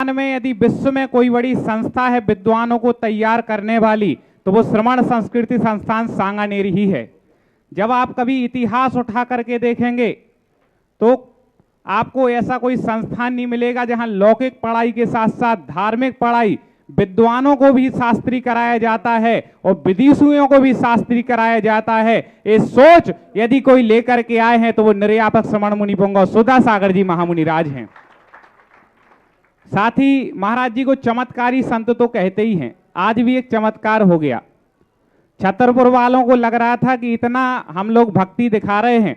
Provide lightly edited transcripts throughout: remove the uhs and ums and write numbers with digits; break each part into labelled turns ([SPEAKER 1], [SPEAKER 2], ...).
[SPEAKER 1] में यदि विश्व में कोई बड़ी संस्था है विद्वानों को तैयार करने वाली, तो वो श्रवण संस्कृति संस्थान सांगानेर ही है। जब आप कभी इतिहास उठा करके देखेंगे तो आपको ऐसा कोई संस्थान नहीं मिलेगा जहां लौकिक पढ़ाई के साथ साथ धार्मिक पढ़ाई, विद्वानों को भी शास्त्री कराया जाता है और विदेशियों को भी शास्त्री कराया जाता है। ये सोच यदि कोई लेकर के आए हैं तो वो निर्यापक श्रमण मुनि पुंगव सुधा सागर जी महामुनि राज हैं। साथ ही महाराज जी को चमत्कारी संत तो कहते ही हैं, आज भी एक चमत्कार हो गया। छतरपुर वालों को लग रहा था कि इतना हम लोग भक्ति दिखा रहे हैं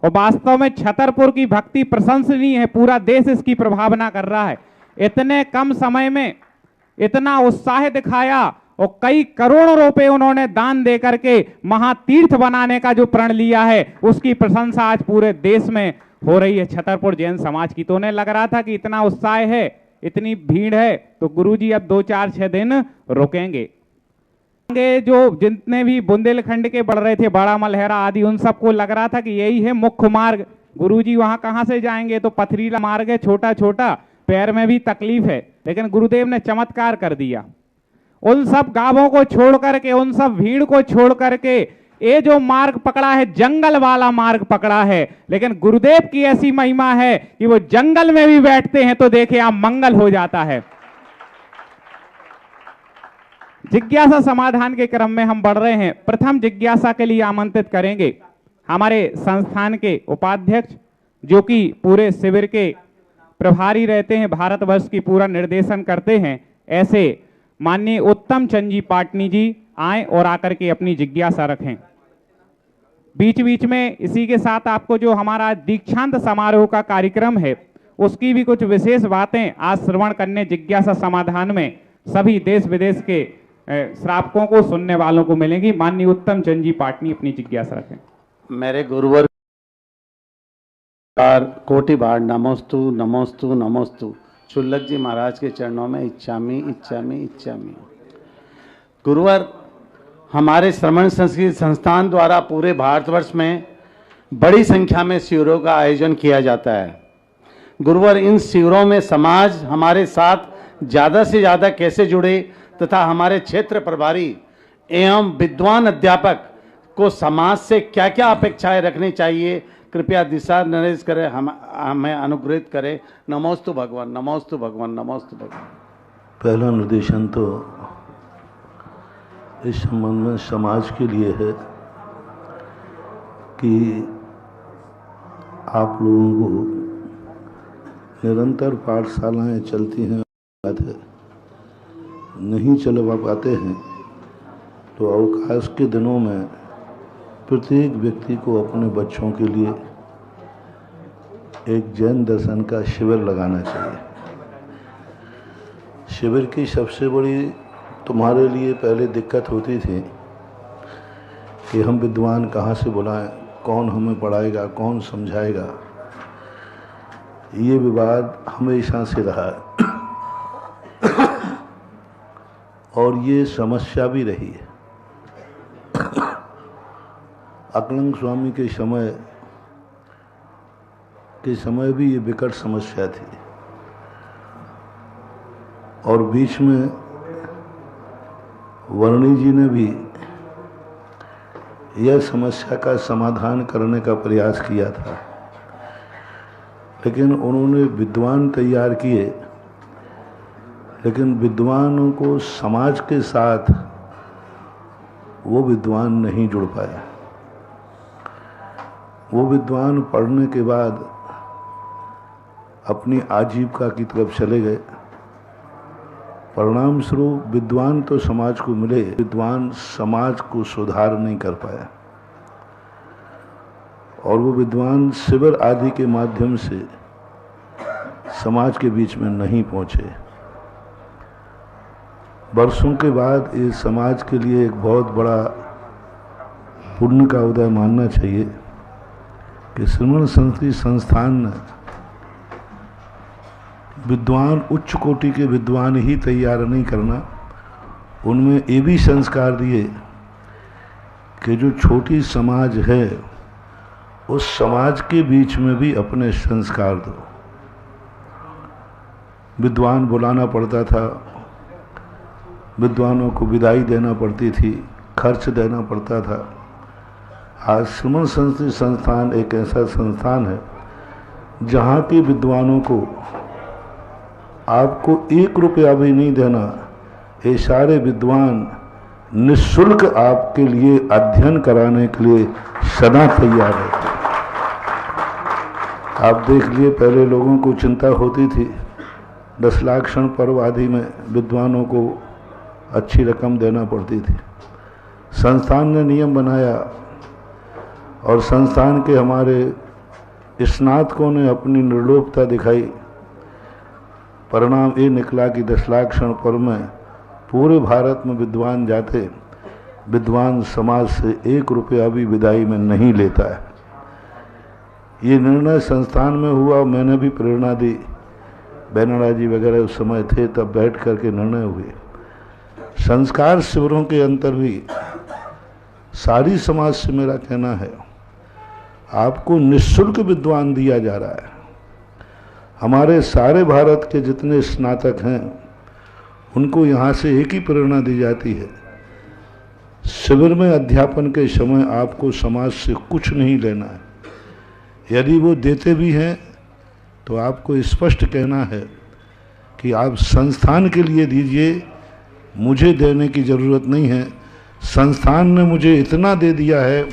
[SPEAKER 1] और वास्तव में छतरपुर की भक्ति प्रशंसनीय है, पूरा देश इसकी प्रभावना कर रहा है। इतने कम समय में इतना उत्साह दिखाया और कई करोड़ों रुपए उन्होंने दान दे करके महातीर्थ बनाने का जो प्रण लिया है, उसकी प्रशंसा आज पूरे देश में हो रही है छतरपुर जैन समाज की। तो उन्हें लग रहा था कि इतना उत्साह है, इतनी भीड़ है, तो गुरुजी अब 2-4-6 दिन रुकेंगे। जो जितने भी बुंदेलखंड के बढ़ रहे थे, बड़ा मलहरा आदि, उन सबको लग रहा था कि यही है मुख्य मार्ग। गुरुजी वहां कहां से जाएंगे, तो पथरीला मार्ग है, छोटा छोटा, पैर में भी तकलीफ है। लेकिन गुरुदेव ने चमत्कार कर दिया। उन सब गांवों को छोड़ करके, उन सब भीड़ को छोड़ करके ये जो मार्ग पकड़ा है, जंगल वाला मार्ग पकड़ा है। लेकिन गुरुदेव की ऐसी महिमा है कि वो जंगल में भी बैठते हैं तो देखे आप मंगल हो जाता है। जिज्ञासा समाधान के क्रम में हम बढ़ रहे हैं। प्रथम जिज्ञासा के लिए आमंत्रित करेंगे हमारे संस्थान के उपाध्यक्ष, जो कि पूरे शिविर के प्रभारी रहते हैं, भारतवर्ष की पूरा निर्देशन करते हैं, ऐसे माननीय उत्तम चंद जी पाटनी जी आए और आकर के अपनी जिज्ञासा रखें। बीच बीच में इसी के साथ आपको जो हमारा दीक्षांत समारोह का कार्यक्रम है, उसकी भी कुछ विशेष बातें आज श्रवण करने जिज्ञासा समाधान में सभी देश विदेश के श्रावकों को, सुनने वालों को मिलेंगी। माननीय उत्तम चंद जी पाटनी अपनी जिज्ञासा रखें।
[SPEAKER 2] मेरे गुरुवर कोटि बार नमोस्तु नमोस्तु नमोस्तु। चुल्लक जी महाराज के चरणों में इच्छामी इच्छामी इच्छामी। गुरुवर, हमारे श्रवण संस्कृति संस्थान द्वारा पूरे भारतवर्ष में बड़ी संख्या में शिविरों का आयोजन किया जाता है। गुरुवर, इन शिविरों में समाज हमारे साथ ज़्यादा से ज़्यादा कैसे जुड़े तथा हमारे क्षेत्र प्रभारी एवं विद्वान अध्यापक को समाज से क्या क्या अपेक्षाएं रखनी चाहिए, कृपया दिशा निर्देश करें, हमें अनुग्रहित करें। नमोस्तु भगवान, नमोस्तु भगवान, नमोस्तु भगवान।
[SPEAKER 3] पहला निर्देशन तो इस संबंध में समाज के लिए है कि आप लोगों को निरंतर पाठशालाएं चलती हैं, नहीं चलवा पाते हैं, तो अवकाश के दिनों में प्रत्येक व्यक्ति को अपने बच्चों के लिए एक जैन दर्शन का शिविर लगाना चाहिए। शिविर की सबसे बड़ी तुम्हारे लिए पहले दिक्कत होती थी कि हम विद्वान कहाँ से बुलाएं, कौन हमें पढ़ाएगा, कौन समझाएगा। ये विवाद हमेशा से रहा है और ये समस्या भी रही है। अकलंग स्वामी के समय भी ये विकट समस्या थी और बीच में वर्णी जी ने भी यह समस्या का समाधान करने का प्रयास किया था, लेकिन उन्होंने विद्वान तैयार किए, लेकिन विद्वानों को समाज के साथ वो विद्वान नहीं जुड़ पाया। वो विद्वान पढ़ने के बाद अपनी आजीविका की तरफ चले गए। परिणाम स्वरूप विद्वान तो समाज को मिले, विद्वान समाज को सुधार नहीं कर पाया और वो विद्वान शिविर आदि के माध्यम से समाज के बीच में नहीं पहुंचे। वर्षों के बाद ये समाज के लिए एक बहुत बड़ा पुण्य का उदय मानना चाहिए कि श्रवण संस्कृति संस्थान ने विद्वान, उच्च कोटि के विद्वान ही तैयार नहीं करना, उनमें ये भी संस्कार दिए कि जो छोटी समाज है उस समाज के बीच में भी अपने संस्कार दो। विद्वान बुलाना पड़ता था, विद्वानों को विदाई देना पड़ती थी, खर्च देना पड़ता था। आज श्रमण संस्कृति संस्थान एक ऐसा संस्थान है जहाँ के विद्वानों को आपको 1 रुपया भी नहीं देना, ये सारे विद्वान निःशुल्क आपके लिए अध्ययन कराने के लिए सदा तैयार रहते। आप देख लिए पहले लोगों को चिंता होती थी, 10 लाख क्षण पर्व आदि में विद्वानों को अच्छी रकम देना पड़ती थी। संस्थान ने नियम बनाया और संस्थान के हमारे स्नातकों ने अपनी निर्लोभता दिखाई। परिणाम ये निकला कि 10 लाख क्षण पर्व में पूरे भारत में विद्वान जाते, विद्वान समाज से 1 रुपया भी विदाई में नहीं लेता है। ये निर्णय संस्थान में हुआ, मैंने भी प्रेरणा दी, बैनर्जी जी वगैरह उस समय थे, तब बैठ करके निर्णय हुए। संस्कार शिविरों के अंतर भी सारी समाज से मेरा कहना है, आपको निःशुल्क विद्वान दिया जा रहा है। हमारे सारे भारत के जितने स्नातक हैं उनको यहाँ से एक ही प्रेरणा दी जाती है, शिविर में अध्यापन के समय आपको समाज से कुछ नहीं लेना है। यदि वो देते भी हैं तो आपको स्पष्ट कहना है कि आप संस्थान के लिए दीजिए, मुझे देने की ज़रूरत नहीं है। संस्थान ने मुझे इतना दे दिया है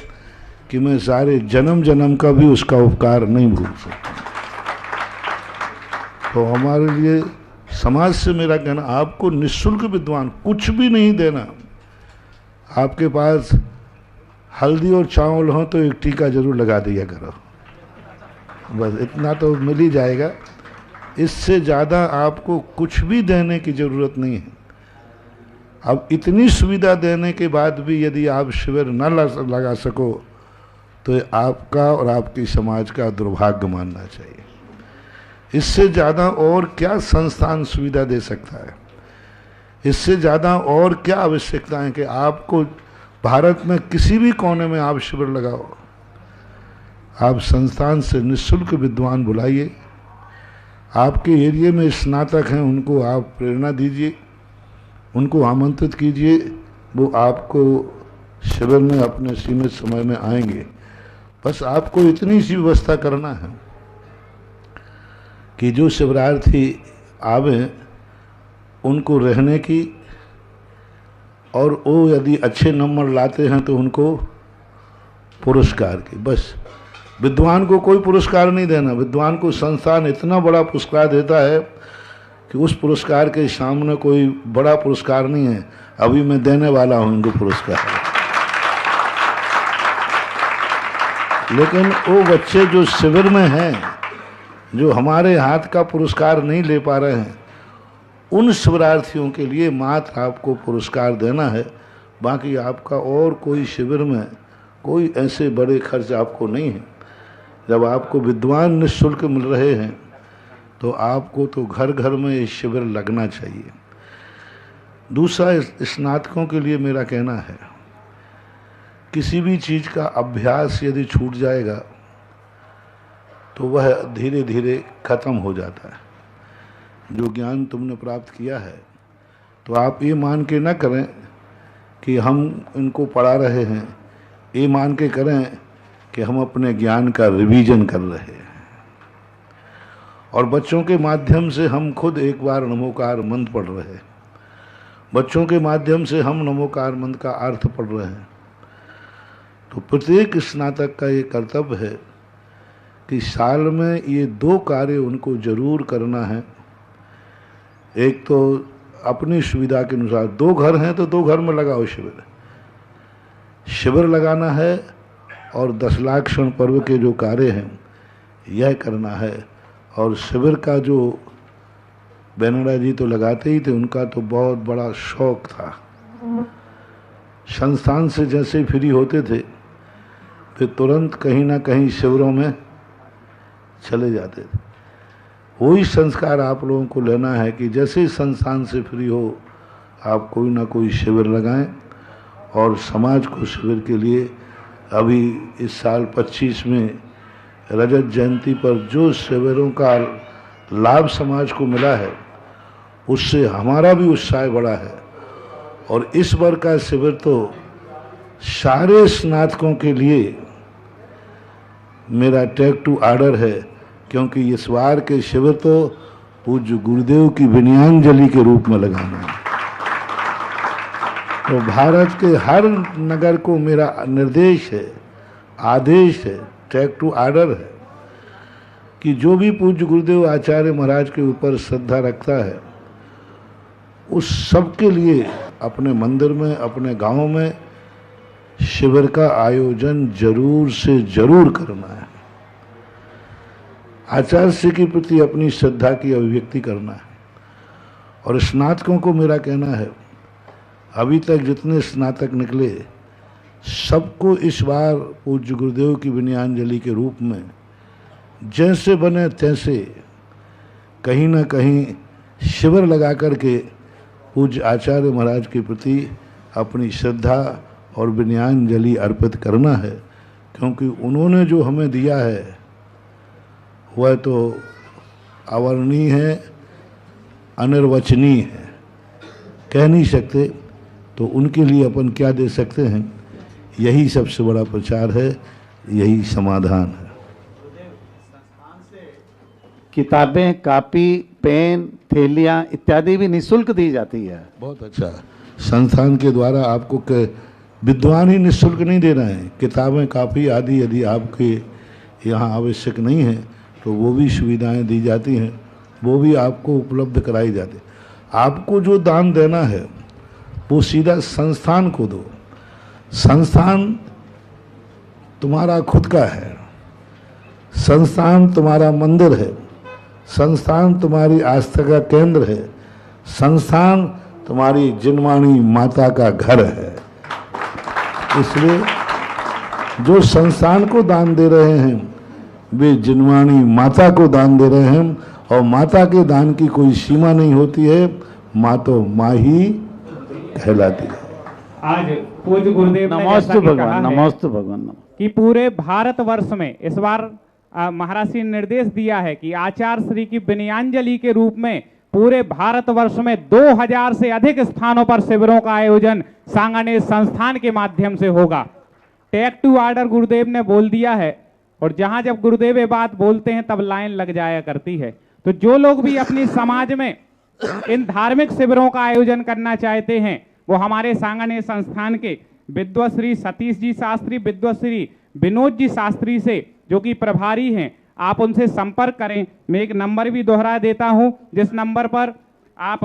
[SPEAKER 3] कि मैं सारे जन्म जन्म का भी उसका उपकार नहीं भूल सकता। तो हमारे लिए समाज से मेरा कहना, आपको निःशुल्क विद्वान कुछ भी नहीं देना। आपके पास हल्दी और चावल हो तो एक टीका जरूर लगा दिया करो, बस इतना तो मिल ही जाएगा। इससे ज़्यादा आपको कुछ भी देने की ज़रूरत नहीं है। अब इतनी सुविधा देने के बाद भी यदि आप शिविर न लगा सको तो आपका और आपकी समाज का दुर्भाग्य मानना चाहिए। इससे ज़्यादा और क्या संस्थान सुविधा दे सकता है? इससे ज़्यादा और क्या आवश्यकता है कि आपको भारत में किसी भी कोने में आप शिविर लगाओ, आप संस्थान से निःशुल्क विद्वान बुलाइए। आपके एरिया में स्नातक हैं, उनको आप प्रेरणा दीजिए, उनको आमंत्रित कीजिए, वो आपको शिविर में अपने सीमित समय में आएंगे। बस आपको इतनी सी व्यवस्था करना है कि जो शिविरार्थी आवे उनको रहने की, और वो यदि अच्छे नंबर लाते हैं तो उनको पुरस्कार की। बस विद्वान को कोई पुरस्कार नहीं देना। विद्वान को संस्थान इतना बड़ा पुरस्कार देता है कि उस पुरस्कार के सामने कोई बड़ा पुरस्कार नहीं है। अभी मैं देने वाला हूं इनको पुरस्कार। लेकिन वो बच्चे जो शिविर में हैं, जो हमारे हाथ का पुरस्कार नहीं ले पा रहे हैं, उन शिविरार्थियों के लिए मात्र आपको पुरस्कार देना है। बाकी आपका और कोई शिविर में कोई ऐसे बड़े खर्च आपको नहीं है। जब आपको विद्वान निःशुल्क मिल रहे हैं तो आपको तो घर घर में ये शिविर लगना चाहिए। दूसरा, स्नातकों के लिए मेरा कहना है, किसी भी चीज़ का अभ्यास यदि छूट जाएगा तो वह धीरे धीरे खत्म हो जाता है। जो ज्ञान तुमने प्राप्त किया है तो आप ये मान के न करें कि हम इनको पढ़ा रहे हैं, ये मान के करें कि हम अपने ज्ञान का रिवीजन कर रहे हैं। और बच्चों के माध्यम से हम खुद एक बार नमोकार मंत्र पढ़ रहे हैं, बच्चों के माध्यम से हम नमोकार मंत्र का अर्थ पढ़ रहे हैं। तो प्रत्येक स्नातक का ये कर्तव्य है कि साल में ये 2 कार्य उनको जरूर करना है। एक तो अपनी सुविधा के अनुसार 2 घर हैं तो 2 घर में लगाओ शिविर लगाना है, और 10 लाख क्षण पर्व के जो कार्य हैं यह करना है। और शिविर का जो बैनर्जी तो लगाते ही थे, उनका तो बहुत बड़ा शौक था। संस्थान से जैसे फ्री होते थे फिर तुरंत कहीं ना कहीं शिविरों में चले जाते थे। वही संस्कार आप लोगों को लेना है कि जैसे ही संस्थान से फ्री हो आप कोई ना कोई शिविर लगाएं। और समाज को शिविर के लिए अभी इस साल 25 में रजत जयंती पर जो शिविरों का लाभ समाज को मिला है उससे हमारा भी उत्साह बढ़ा है। और इस बार का शिविर तो सारे स्नातकों के लिए मेरा टेक टू ऑर्डर है, क्योंकि इस बार के शिविर तो पूज्य गुरुदेव की विनयांजलि के रूप में लगाना है। तो भारत के हर नगर को मेरा निर्देश है, आदेश है, टेक टू ऑर्डर है कि जो भी पूज्य गुरुदेव आचार्य महाराज के ऊपर श्रद्धा रखता है उस सब के लिए अपने मंदिर में, अपने गांव में शिविर का आयोजन जरूर से जरूर करना है। आचार्य श्री के प्रति अपनी श्रद्धा की अभिव्यक्ति करना है। और स्नातकों को मेरा कहना है, अभी तक जितने स्नातक निकले सबको इस बार पूज्य गुरुदेव की विनयांजलि के रूप में जैसे बने तैसे कहीं ना कहीं शिविर लगा करके पूज्य आचार्य महाराज के प्रति अपनी श्रद्धा और विनयांजलि अर्पित करना है, क्योंकि उन्होंने जो हमें दिया है वह तो अवर्णनीय है, अनिर्वचनीय है, कह नहीं सकते। तो उनके लिए अपन क्या दे सकते हैं, यही सबसे बड़ा प्रचार है, यही समाधान है।
[SPEAKER 2] किताबें, कापी, पेन, थैलियाँ इत्यादि भी निःशुल्क दी जाती है।
[SPEAKER 3] बहुत अच्छा। संस्थान के द्वारा आपको विद्वान ही निःशुल्क नहीं दे रहे हैं, किताबें, कापी आदि यदि आपके यहाँ आवश्यक नहीं है तो वो भी सुविधाएं दी जाती हैं, वो भी आपको उपलब्ध कराई जाती है। आपको जो दान देना है वो सीधा संस्थान को दो। संस्थान तुम्हारा खुद का है, संस्थान तुम्हारा मंदिर है, संस्थान तुम्हारी आस्था का केंद्र है, संस्थान तुम्हारी जिनवाणी माता का घर है। इसलिए जो संस्थान को दान दे रहे हैं वे जिनवाणी माता को दान दे रहे हैं, और माता के दान की कोई सीमा नहीं होती है, माँ तो माँ ही कहलाती है।
[SPEAKER 1] आज पूज्य गुरुदेव ने
[SPEAKER 2] नमोस्तु
[SPEAKER 1] जैसा कि कहा
[SPEAKER 2] भगवान,
[SPEAKER 1] है
[SPEAKER 2] नमोस्तु भगवान।
[SPEAKER 1] कि पूरे भारतवर्ष में इस बार महाराज श्री ने निर्देश दिया है कि आचार्य श्री की विनयांजलि के रूप में पूरे भारतवर्ष में 2000 से अधिक स्थानों पर शिविरों का आयोजन सांगानेर संस्थान के माध्यम से होगा। टेक टू ऑर्डर गुरुदेव ने बोल दिया है, और जहां जब गुरुदेव ये बात बोलते हैं तब लाइन लग जाया करती है। तो जो लोग भी अपनी समाज में इन धार्मिक शिविरों का आयोजन करना चाहते हैं वो हमारे सांगानेर संस्थान के विद्वश्री सतीश जी शास्त्री, विद्वश्री विनोद जी शास्त्री से जो कि प्रभारी हैं, आप उनसे संपर्क करें। मैं एक नंबर भी दोहरा देता हूं जिस नंबर पर आप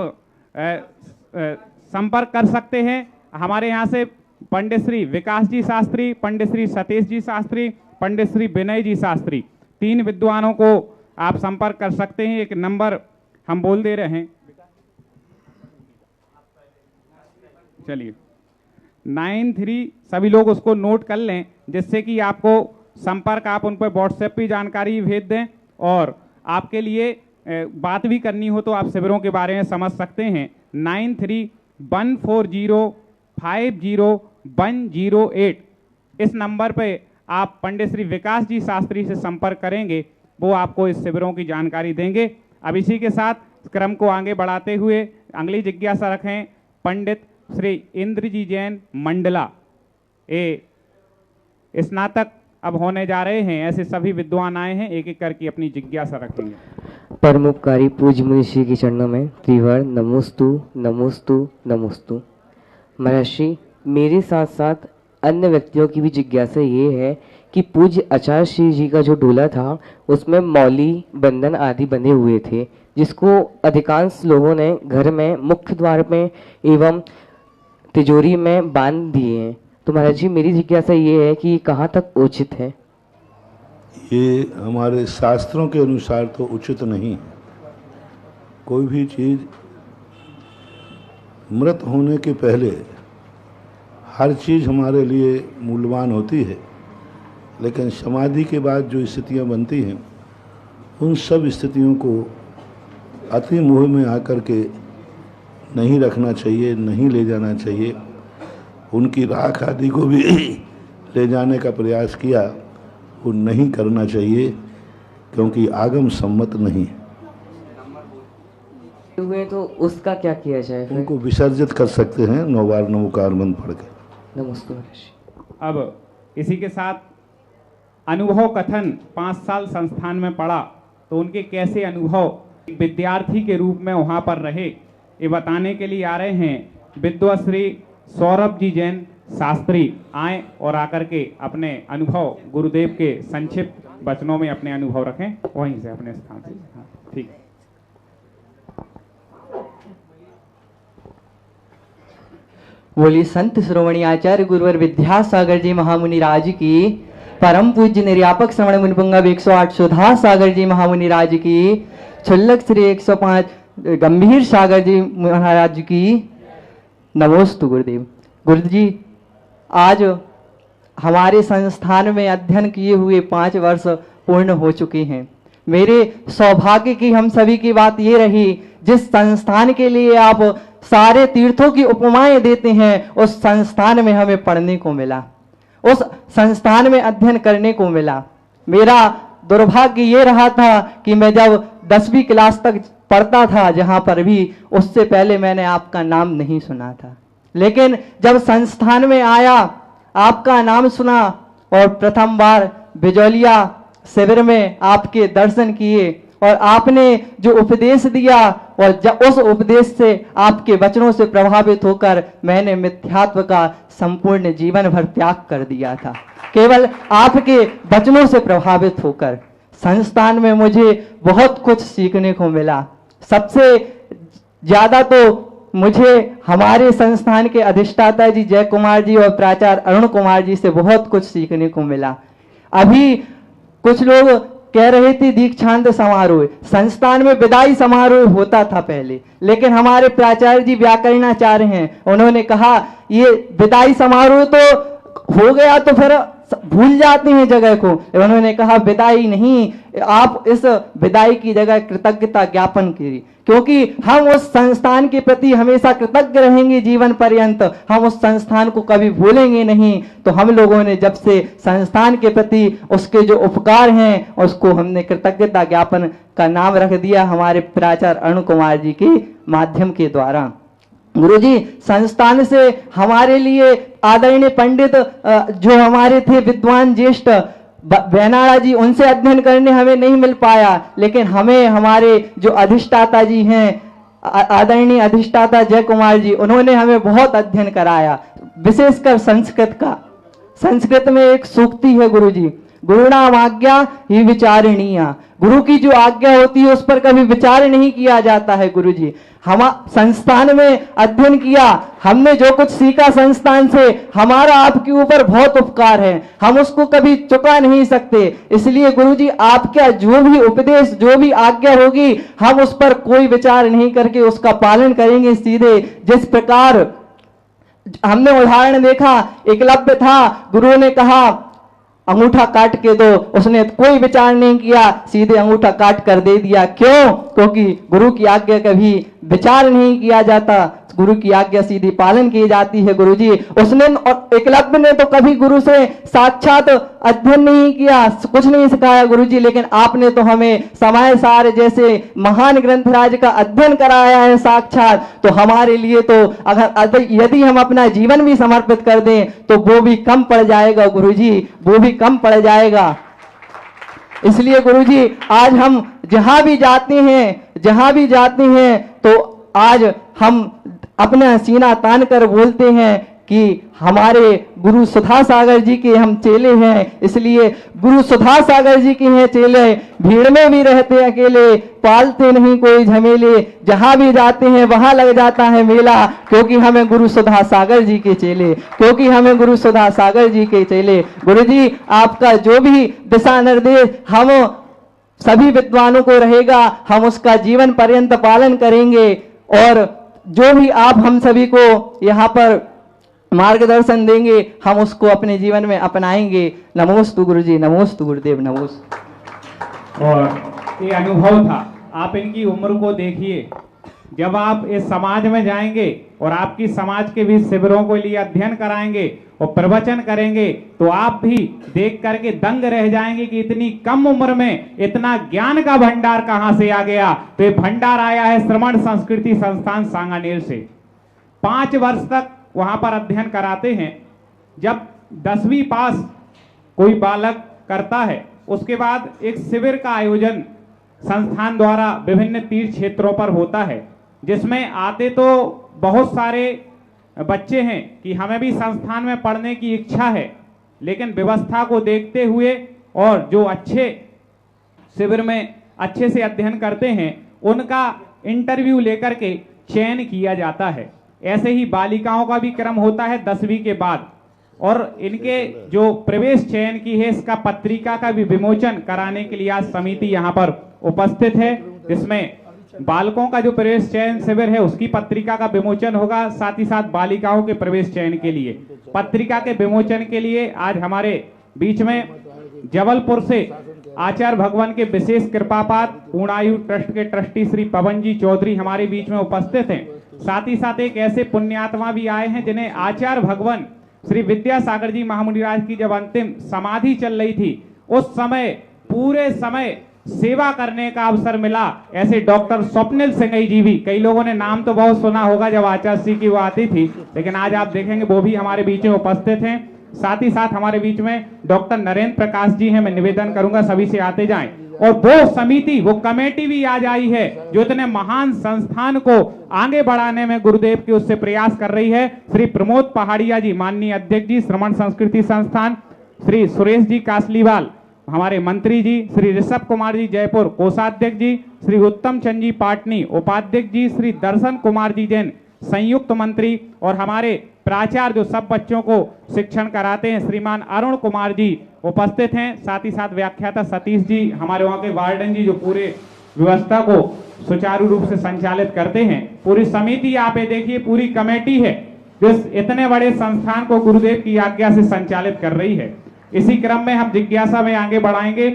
[SPEAKER 1] संपर्क कर सकते हैं। हमारे यहाँ से पंडित श्री विकास जी शास्त्री, पंडित श्री सतीश जी शास्त्री, पंडित श्री विनय जी शास्त्री, 3 विद्वानों को आप संपर्क कर सकते हैं। एक नंबर हम बोल दे रहे हैं, चलिए 93, सभी लोग उसको नोट कर लें जिससे कि आपको संपर्क, आप उन पर व्हाट्सएप पे जानकारी भेज दें, और आपके लिए बात भी करनी हो तो आप शिविरों के बारे में समझ सकते हैं। 9314050108 इस नंबर पे आप पंडित श्री विकास जी शास्त्री से संपर्क करेंगे, वो आपको इस शिविरों की जानकारी देंगे। अब इसी के साथ क्रम को आगे बढ़ाते हुए अगली जिज्ञासा रखें पंडित श्री इंद्र जी जैन मंडला, स्नातक अब होने जा रहे हैं। ऐसे सभी विद्वान आए हैं, एक एक करके अपनी जिज्ञासा रखेंगे।
[SPEAKER 4] परमोपकारी पूज्य मुनिषी के चरणों में त्रिवार नमोस्तु नमोस्तु नमोस्तु। महर्षि, मेरे साथ साथ अन्य व्यक्तियों की भी जिज्ञासा ये है कि पूज्य आचार्य श्री जी का जो डोला था उसमें मौली, बंधन आदि बंधे हुए थे, जिसको अधिकांश लोगों ने घर में मुख्य द्वार में एवं तिजोरी में बांध दिए हैं। तो महाराज जी, मेरी जिज्ञासा ये है कि कहाँ तक उचित है?
[SPEAKER 3] ये हमारे शास्त्रों के अनुसार तो उचित नहीं। कोई भी चीज मृत होने के पहले हर चीज हमारे लिए मूल्यवान होती है, लेकिन समाधि के बाद जो स्थितियां बनती हैं उन सब स्थितियों को अति मोह में आकर के नहीं रखना चाहिए, नहीं ले जाना चाहिए। उनकी राख आदि को भी ले जाने का प्रयास किया, वो नहीं करना चाहिए, क्योंकि आगम सम्मत नहीं है।
[SPEAKER 4] हुए तो उसका क्या किया जाए फिर?
[SPEAKER 3] उनको विसर्जित कर सकते हैं 9 बार नमोकार मंत्र पढ़ के।
[SPEAKER 4] नमस्ते महर्षि।
[SPEAKER 1] अब इसी के साथ अनुभव कथन 5 साल संस्थान में पढ़ा तो उनके कैसे अनुभव विद्यार्थी के रूप में वहां पर रहे, ये बताने के लिए आ रहे हैं विद्वाश्री सौरभ जी जैन शास्त्री। आए और आकर के अपने अनुभव गुरुदेव के संक्षिप्त वचनों में अपने अनुभव रखें, वहीं से अपने स्थान से। हाँ, ठीक।
[SPEAKER 5] बोली संत श्रोमणी आचार्य गुरुवर विद्यासागर जी महामुनि राज की, परम पूज्य निर्यापक श्रवण मुनिपुंगव 108 सुधा सागर जी महामुनि राज की, छुल्लक श्री 105 गंभीर सागर जी महाराज की। नमोस्तु गुरुदेव। गुरु जी, आज हमारे संस्थान में अध्ययन किए हुए 5 वर्ष पूर्ण हो चुके हैं। मेरे सौभाग्य की हम सभी की बात ये रही, जिस संस्थान के लिए आप सारे तीर्थों की उपमाएं देते हैं, उस संस्थान में हमें पढ़ने को मिला, उस संस्थान में अध्ययन करने को मिला। मेरा दुर्भाग्य ये रहा था कि मैं जब 10वीं क्लास तक पढ़ता था, जहां पर भी उससे पहले मैंने आपका नाम नहीं सुना था, लेकिन जब संस्थान में आया, आपका नाम सुना और प्रथम बार बिजौलिया शिविर में आपके दर्शन किए और आपने जो उपदेश दिया, और जब उस उपदेश से आपके वचनों से प्रभावित होकर मैंने मिथ्यात्व का संपूर्ण जीवन भर त्याग कर दिया था। केवल आपके वचनों से प्रभावित होकर संस्थान में मुझे बहुत कुछ सीखने को मिला। सबसे ज्यादा तो मुझे हमारे संस्थान के अधिष्ठाता जी जय कुमार जी और प्राचार्य अरुण कुमार जी से बहुत कुछ सीखने को मिला। अभी कुछ लोग कह रहे थे दीक्षांत समारोह, संस्थान में विदाई समारोह होता था पहले, लेकिन हमारे प्राचार्य जी व्याकरणाचार्य हैं, उन्होंने कहा ये विदाई समारोह तो हो गया तो फिर भूल जाते हैं जगह को। उन्होंने कहा विदाई नहीं, आप इस विदाई की जगह कृतज्ञता ज्ञापन कीजिए, क्योंकि हम उस संस्थान के प्रति हमेशा कृतज्ञ रहेंगे जीवन पर्यंत, हम उस संस्थान को कभी भूलेंगे नहीं। तो हम लोगों ने जब से संस्थान के प्रति उसके जो उपकार हैं, उसको हमने कृतज्ञता ज्ञापन का नाम रख दिया हमारे प्राचार्य अरुण कुमार जी के माध्यम के द्वारा। गुरुजी, संस्थान से हमारे लिए आदरणीय पंडित जो हमारे थे विद्वान ज्येष्ठ बेनाड़ा जी, उनसे अध्ययन करने हमें नहीं मिल पाया, लेकिन हमें हमारे जो अधिष्ठाता जी हैं, आदरणीय अधिष्ठाता जय कुमार जी, उन्होंने हमें बहुत अध्ययन कराया, विशेषकर संस्कृत का। संस्कृत में एक सूक्ति है गुरुजी, गुरुणाम आज्ञा ही विचारणीय। गुरु की जो आज्ञा होती है उस पर कभी विचार नहीं किया जाता है। गुरुजी, हम संस्थान में अध्ययन किया, हमने जो कुछ सीखा संस्थान से, हमारा आपके ऊपर बहुत उपकार है, हम उसको कभी चुका नहीं सकते। इसलिए गुरुजी, आपका जो भी उपदेश, जो भी आज्ञा होगी, हम उस पर कोई विचार नहीं करके उसका पालन करेंगे सीधे। जिस प्रकार हमने उदाहरण देखा, एकलव्य था, गुरु ने कहा अंगूठा काट के दो, उसने कोई विचार नहीं किया, सीधे अंगूठा काट कर दे दिया। क्यों? क्योंकि गुरु की आज्ञा कभी विचार नहीं किया जाता, गुरु की आज्ञा सीधी पालन की जाती है। गुरुजी, उसने और एकलव्य ने तो कभी गुरु से साक्षात अध्ययन नहीं किया, कुछ नहीं सिखाया गुरुजी, लेकिन आपने तो हमें समय सार जैसे महान ग्रंथराज का अध्ययन कराया है साक्षात। तो हमारे लिए तो अगर यदि हम अपना जीवन भी समर्पित कर दें तो वो भी कम पड़ जाएगा गुरुजी, वो भी कम पड़ जाएगा। इसलिए गुरुजी, आज हम जहां भी जाते हैं तो आज हम अपना सीना तान कर बोलते हैं कि हमारे गुरु सुधा सागर जी के हम चेले हैं। इसलिए गुरु सुधा सागर जी के हैं चेले, भीड़ में भी रहते अकेले, पालते नहीं कोई झमेले, जहां भी जाते हैं वहां लग जाता है मेला, क्योंकि हमें गुरु सुधा सागर जी के चेले, क्योंकि हमें गुरु सुधा सागर जी के चेले। गुरुजी, आपका जो भी दिशा निर्देश हम सभी विद्वानों को रहेगा, हम उसका जीवन पर्यंत पालन करेंगे, और जो भी आप हम सभी को यहाँ पर मार्गदर्शन देंगे, हम उसको अपने जीवन में अपनाएंगे। नमोस्तु गुरुजी, नमोस्तु गुरुदेव, नमोस्तु।
[SPEAKER 1] और ये अनुभव था, आप इनकी उम्र को देखिए, जब आप इस समाज में जाएंगे और आपकी समाज के भी शिविरों के लिए अध्ययन कराएंगे और प्रवचन करेंगे, तो आप भी देख करके दंग रह जाएंगे कि इतनी कम उम्र में इतना ज्ञान का भंडार कहां से आ गया। तो ये भंडार आया है श्रमण संस्कृति संस्थान सांगानेर से। 5 वर्ष तक वहां पर अध्ययन कराते हैं। जब 10वीं पास कोई बालक करता है, उसके बाद एक शिविर का आयोजन संस्थान द्वारा विभिन्न तीर्थ क्षेत्रों पर होता है, जिसमें आते तो बहुत सारे बच्चे हैं कि हमें भी संस्थान में पढ़ने की इच्छा है, लेकिन व्यवस्था को देखते हुए और जो अच्छे शिविर में अच्छे से अध्ययन करते हैं, उनका इंटरव्यू लेकर के चयन किया जाता है। ऐसे ही बालिकाओं का भी क्रम होता है 10वीं के बाद, और इनके जो प्रवेश चयन की है, इसका पत्रिका का भी विमोचन कराने के लिए आज समिति यहाँ पर उपस्थित है, जिसमें बालकों का जो प्रवेश चयन शिविर है उसकी पत्रिका का विमोचन होगा, साथ ही साथ बालिकाओं के प्रवेश चयन के लिए पत्रिका के विमोचन के लिए आज हमारे बीच में जबलपुर से आचार्य भगवान के विशेष कृपापात पूर्णायु ट्रस्ट के ट्रस्टी श्री पवन जी चौधरी हमारे बीच में उपस्थित हैं। साथ ही साथ एक ऐसे पुण्यात्मा भी आए हैं जिन्हें आचार्य भगवान श्री विद्यासागर जी महामुनिराज की जब अंतिम समाधि चल रही थी, उस समय पूरे समय सेवा करने का अवसर मिला। ऐसे डॉक्टर स्वप्निल सिंह जी भी, कई लोगों ने नाम तो बहुत सुना होगा जब आचार्य श्री की वो आती थी, लेकिन आज आप देखेंगे वो भी हमारे बीच में उपस्थित हैं। साथ ही साथ हमारे बीच में डॉक्टर नरेंद्र प्रकाश जी हैं। मैं निवेदन करूंगा सभी से आते जाएं, और वो समिति, वो कमेटी भी आज आई है जो इतने महान संस्थान को आगे बढ़ाने में गुरुदेव के उससे प्रयास कर रही है। श्री प्रमोद पहाड़िया जी माननीय अध्यक्ष जी श्रमण संस्कृति संस्थान, श्री सुरेश जी कासलीवाल हमारे मंत्री जी, श्री ऋषभ कुमार जी जयपुर कोषाध्यक्ष जी, श्री उत्तम चंद जी पाटनी उपाध्यक्ष जी, श्री दर्शन कुमार जी जैन संयुक्त मंत्री, और हमारे प्राचार्य जो सब बच्चों को शिक्षण कराते हैं श्रीमान अरुण कुमार जी उपस्थित हैं। साथ ही साथ व्याख्याता सतीश जी, हमारे वहाँ के वार्डन जी जो पूरे व्यवस्था को सुचारू रूप से संचालित करते हैं। पूरी समिति आप ये देखिए, पूरी कमेटी है जो इतने बड़े संस्थान को गुरुदेव की आज्ञा से संचालित कर रही है। इसी क्रम में हम जिज्ञासा में आगे बढ़ाएंगे।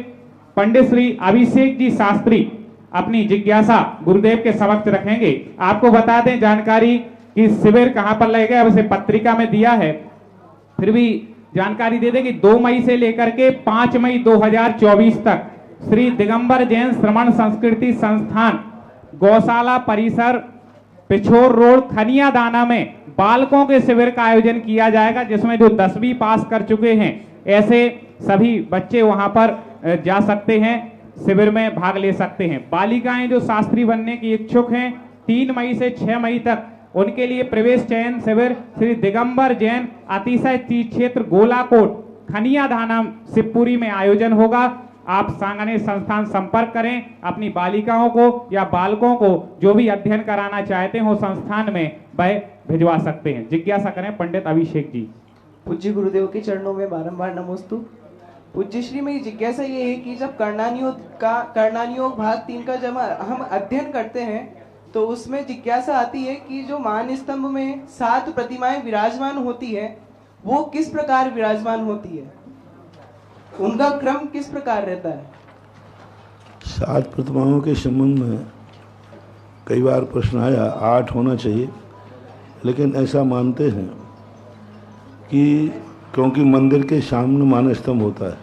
[SPEAKER 1] पंडित श्री अभिषेक जी शास्त्री अपनी जिज्ञासा गुरुदेव के समक्ष रखेंगे। आपको बता दें जानकारी कि शिविर कहां पर लगेगा, अब इसे पत्रिका में दिया है, फिर भी जानकारी दे दें कि 2 मई से लेकर के 5 मई 2024 तक श्री दिगंबर जैन श्रमण संस्कृति संस्थान गौशाला परिसर पिछोर रोड खनिया दाना में बालकों के शिविर का आयोजन किया जाएगा, जिसमें जो 10वीं पास कर चुके हैं ऐसे सभी बच्चे वहां पर जा सकते हैं, शिविर में भाग ले सकते हैं। बालिकाएं जो शास्त्री बनने की इच्छुक हैं 3 मई से 6 मई तक उनके लिए प्रवेश चयन शिविर श्री दिगंबर जैन अतिशय तीर्थ क्षेत्र गोलाकोट खनिया धानम शिवपुरी में आयोजन होगा। आप सांगानेर संस्थान संपर्क करें, अपनी बालिकाओं को या बालकों को जो भी अध्ययन कराना चाहते हो संस्थान में वह भिजवा सकते हैं। जिज्ञासा करें पंडित अभिषेक जी।
[SPEAKER 6] पूज्य गुरुदेव के चरणों में बारंबार नमोस्तु। पूज्य श्री मेरी जिज्ञासा ये है कि जब कर्णानियोग भाग 3 का जब हम अध्ययन करते हैं तो उसमें जिज्ञासा आती है कि जो मान स्तंभ में 7 प्रतिमाएं विराजमान होती है वो किस प्रकार विराजमान होती है, उनका क्रम किस प्रकार रहता है?
[SPEAKER 3] 7 प्रतिमाओं के संबंध में कई बार प्रश्न आया, 8 होना चाहिए, लेकिन ऐसा मानते हैं कि क्योंकि मंदिर के सामने मान स्तंभ होता है,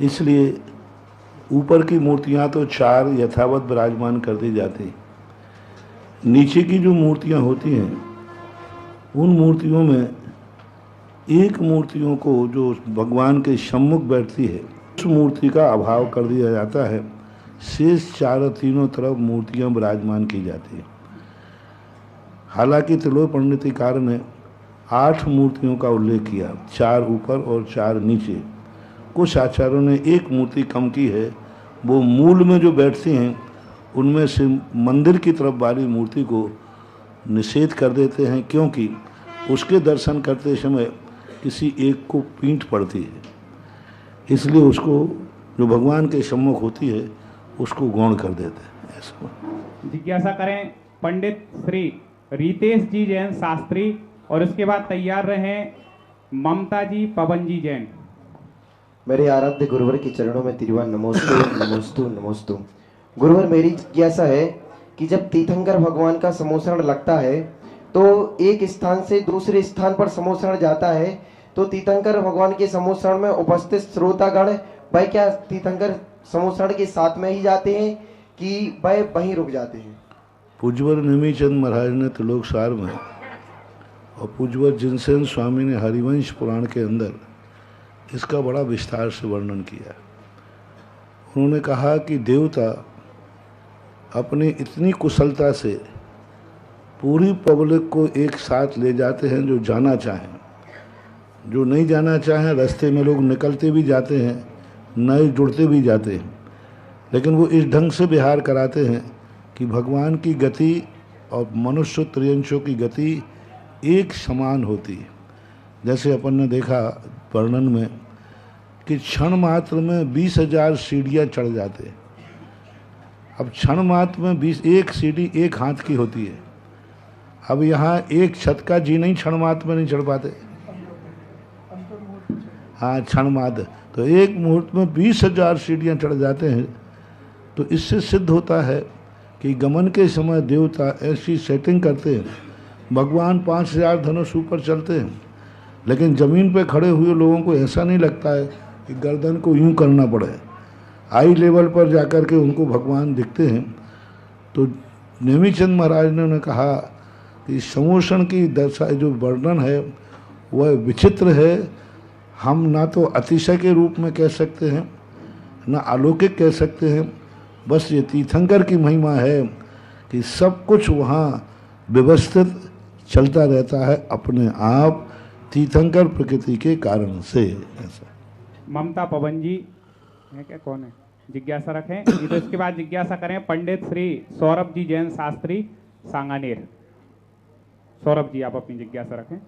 [SPEAKER 3] इसलिए ऊपर की मूर्तियां तो 4 यथावत विराजमान कर दी जाती हैं। नीचे की जो मूर्तियां होती हैं उन मूर्तियों में एक मूर्तियों को जो भगवान के सम्मुख बैठती है उस मूर्ति का अभाव कर दिया जाता है, शेष 4 तीनों तरफ मूर्तियां विराजमान की जाती हैं। हालांकि त्रिलोक पंडितकार ने 8 मूर्तियों का उल्लेख किया, 4 ऊपर और 4 नीचे। कुछ आचार्यों ने एक मूर्ति कम की है, वो मूल में जो बैठती हैं उनमें से मंदिर की तरफ वाली मूर्ति को निषेध कर देते हैं, क्योंकि उसके दर्शन करते समय किसी एक को पीठ पड़ती है, इसलिए उसको जो भगवान के सम्मुख होती है उसको गौण कर देते हैं। ऐसा
[SPEAKER 1] जिज्ञासा करें पंडित श्री रितेश जी जैन शास्त्री, और इसके बाद तैयार रहे ममता जी पवन जी जैन।
[SPEAKER 7] मेरे आराध्य गुरुवर के चरणों में तिरुवन नमोस्तु नमोस्तु नमोस्तु। गुरुवर मेरी जिज्ञासा है कि जब तीर्थंकर भगवान का समोसरण लगता है तो एक स्थान से दूसरे स्थान पर समोसरण जाता है, तो तीर्थंकर भगवान के समोसरण में उपस्थित श्रोतागण वह क्या तीर्थंकर समोसरण के साथ में ही जाते हैं कि वह वहीं रुक जाते हैं?
[SPEAKER 3] पूज्यवर नेमीचंद महाराज ने त्रिलोक सार में और पूज्यवर जिनसेन स्वामी ने हरिवंश पुराण के अंदर इसका बड़ा विस्तार से वर्णन किया। उन्होंने कहा कि देवता अपनी इतनी कुशलता से पूरी पब्लिक को एक साथ ले जाते हैं, जो जाना चाहें, जो नहीं जाना चाहें रास्ते में लोग निकलते भी जाते हैं, नए जुड़ते भी जाते हैं, लेकिन वो इस ढंग से व्यवहार कराते हैं कि भगवान की गति और मनुष्य त्रियंशों की गति एक समान होती है। जैसे अपन ने देखा वर्णन में कि क्षण मात्र में 20,000 सीढ़ियाँ चढ़ जाते हैं। अब क्षण मात्र में 20 एक सीढ़ी एक हाथ की होती है। अब यहाँ एक छत का जी नहीं क्षण मात्र में नहीं चढ़ पाते। हाँ, क्षण मात्र तो एक मुहूर्त में 20,000 सीढ़ियाँ चढ़ जाते हैं। तो इससे सिद्ध होता है कि गमन के समय देवता ऐसी सेटिंग करते हैं, भगवान 5,000 धनुष ऊपर चलते हैं, लेकिन ज़मीन पे खड़े हुए लोगों को ऐसा नहीं लगता है कि गर्दन को यूं करना पड़े। हाई लेवल पर जाकर के उनको भगवान दिखते हैं। तो नेमीचंद महाराज ने उन्हें कहा कि समोषण की दशा जो वर्णन है वह विचित्र है। हम ना तो अतिशय के रूप में कह सकते हैं, ना अलौकिक कह सकते हैं। बस ये तीर्थंकर की महिमा है कि सब कुछ वहाँ व्यवस्थित चलता रहता है अपने आप, तीर्थंकर प्रकृति के कारण से। ऐसा
[SPEAKER 1] ममता पवन जी है क्या, कौन है, जिज्ञासा रखें। तो इसके बाद जिज्ञासा करें पंडित श्री सौरभ जी जैन शास्त्री सांगानेर। सौरभ जी आप अपनी जिज्ञासा रखें।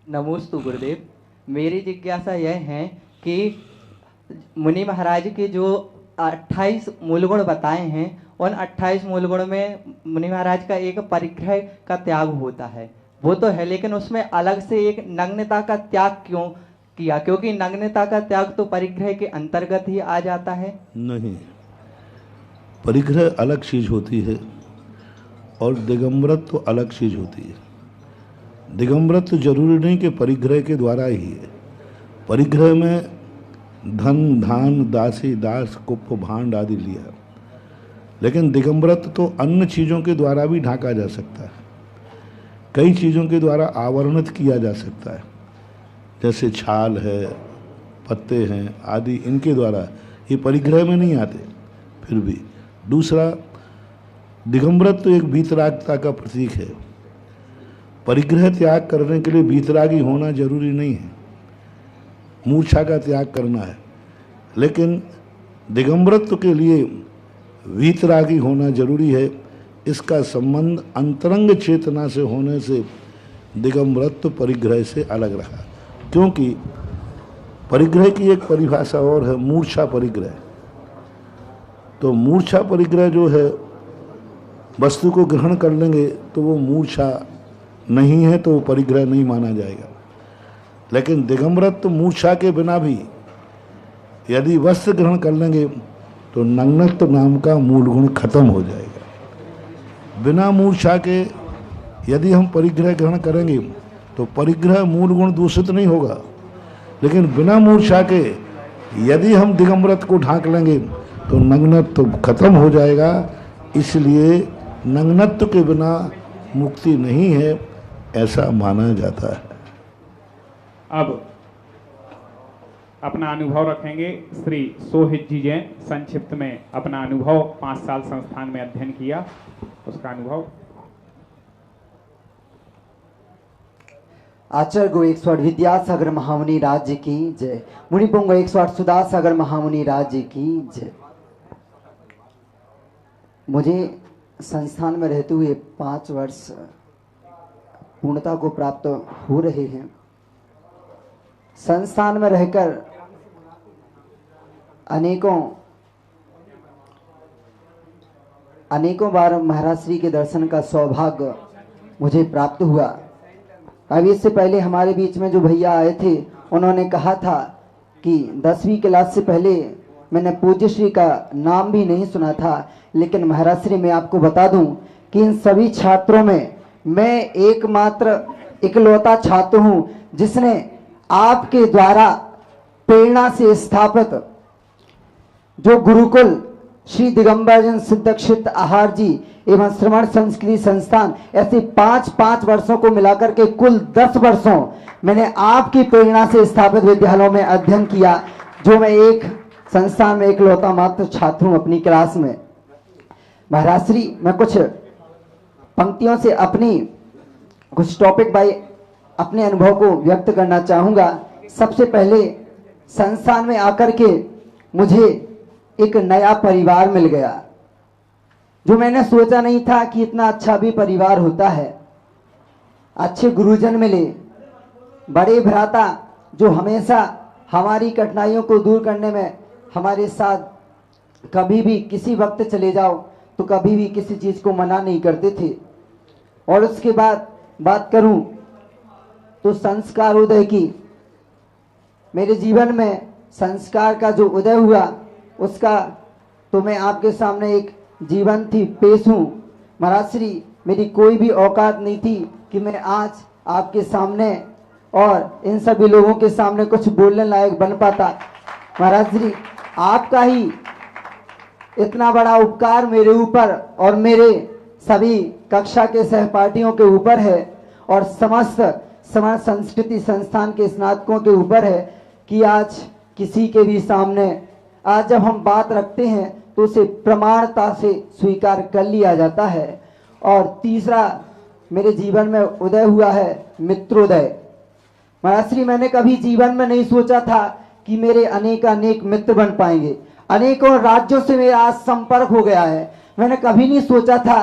[SPEAKER 5] नमोस्तु गुरुदेव। मेरी जिज्ञासा यह है कि मुनि महाराज के जो 28 मूलगुण बताए हैं, उन 28 मूलगुण में मुनि महाराज का एक परिग्रह का त्याग होता है, वो तो है, लेकिन उसमें अलग से एक नग्नता का त्याग क्यों किया? क्योंकि नग्नता का त्याग तो परिग्रह के अंतर्गत ही आ जाता है।
[SPEAKER 3] नहीं, परिग्रह अलग चीज होती है और दिगंबरत तो अलग चीज होती है। दिगंबरत तो जरूरी नहीं कि परिग्रह के द्वारा ही है। परिग्रह में धन धान दासी दास कुप भांड आदि लिया, लेकिन दिगंबरत तो अन्य चीज़ों के द्वारा भी ढाका जा सकता है, कई चीज़ों के द्वारा आवरणित किया जा सकता है, जैसे छाल है, पत्ते हैं आदि, इनके द्वारा ये परिग्रह में नहीं आते। फिर भी दूसरा, दिगंबरत तो एक वीतरागता का प्रतीक है। परिग्रह त्याग करने के लिए वीतरागी होना जरूरी नहीं है, मूर्छा का त्याग करना है, लेकिन दिगंबरत्व के लिए वीतरागी होना जरूरी है। इसका संबंध अंतरंग चेतना से होने से दिगंबरत्व परिग्रह से अलग रहा, क्योंकि परिग्रह की एक परिभाषा और है मूर्छा परिग्रह। तो मूर्छा परिग्रह जो है, वस्तु को ग्रहण कर लेंगे तो वो मूर्छा नहीं है, तो वो परिग्रह नहीं माना जाएगा। लेकिन दिगंबरत्व मूर्छा के बिना भी यदि वस्त्र ग्रहण कर लेंगे तो नग्नत्व नाम का मूल गुण खत्म हो जाएगा। बिना मूर्छा के यदि हम परिग्रह ग्रहण करेंगे तो परिग्रह मूल गुण दूषित नहीं होगा, लेकिन बिना मूर्छा के यदि हम दिगंबरत्व को ढांक लेंगे तो नग्नत्व खत्म हो जाएगा। इसलिए नग्नत्व के बिना मुक्ति नहीं है, ऐसा माना जाता है।
[SPEAKER 1] अब अपना अनुभव रखेंगे श्री सोहित जी जैन। संक्षिप्त में अपना अनुभव, 5 साल संस्थान में अध्ययन किया, उसका अनुभव।
[SPEAKER 8] आचार्य गो 108 विद्यासागर महामुनि राज्य की जय। मुनिपुंग 108 सुधासागर महामुनि राज्य की जय। मुझे संस्थान में रहते हुए 5 वर्ष पूर्णता को प्राप्त हो रहे हैं। संस्थान में रहकर अनेकों बार महाराज श्री के दर्शन का सौभाग्य मुझे प्राप्त हुआ। अब इससे पहले हमारे बीच में जो भैया आए थे, उन्होंने कहा था कि 10वीं क्लास से पहले मैंने पूज्य श्री का नाम भी नहीं सुना था, लेकिन महाराज श्री मैं आपको बता दूं कि इन सभी छात्रों में मैं एकमात्र इकलौता छात्र हूं जिसने आपके द्वारा प्रेरणा से स्थापित जो गुरुकुल श्री दिगंबरजन सिद्धक्षित आहार जी एवं श्रवण संस्कृति संस्थान, ऐसे 5-5 वर्षों को मिलाकर के कुल 10 वर्षों मैंने आपकी प्रेरणा से स्थापित विद्यालयों में अध्ययन किया, जो मैं एक संस्थान में इकलौता मात्र छात्र हूं अपनी क्लास में। महाराज श्री मैं कुछ पंक्तियों से अपनी कुछ टॉपिक बाय अपने अनुभव को व्यक्त करना चाहूंगा। सबसे पहले संस्थान में आकर के मुझे एक नया परिवार मिल गया, जो मैंने सोचा नहीं था कि इतना अच्छा भी परिवार होता है। अच्छे गुरुजन मिले, बड़े भ्राता जो हमेशा हमारी कठिनाइयों को दूर करने में हमारे साथ, कभी भी किसी वक्त चले जाओ तो कभी भी किसी चीज को मना नहीं करते थे। और उसके बाद बात करूं तो संस्कार उदय की, मेरे जीवन में संस्कार का जो उदय हुआ उसका तो मैं आपके सामने एक जीवन थी पेश हूँ। महाराज श्री मेरी कोई भी औकात नहीं थी कि मैं आज आपके सामने और इन सभी लोगों के सामने कुछ बोलने लायक बन पाता। महाराज श्री आपका ही इतना बड़ा उपकार मेरे ऊपर और मेरे सभी कक्षा के सहपाठियों के ऊपर है और समस्त समाज संस्कृति संस्थान के स्नातकों के ऊपर है कि आज किसी के भी सामने आज जब हम बात रखते हैं तो उसे प्रमाणता से स्वीकार कर लिया जाता है। और तीसरा मेरे जीवन में उदय हुआ है मित्रोदय। महाराज श्री मैंने कभी जीवन में नहीं सोचा था कि मेरे अनेक मित्र बन पाएंगे। अनेकों राज्यों से मेरा आज संपर्क हो गया है। मैंने कभी नहीं सोचा था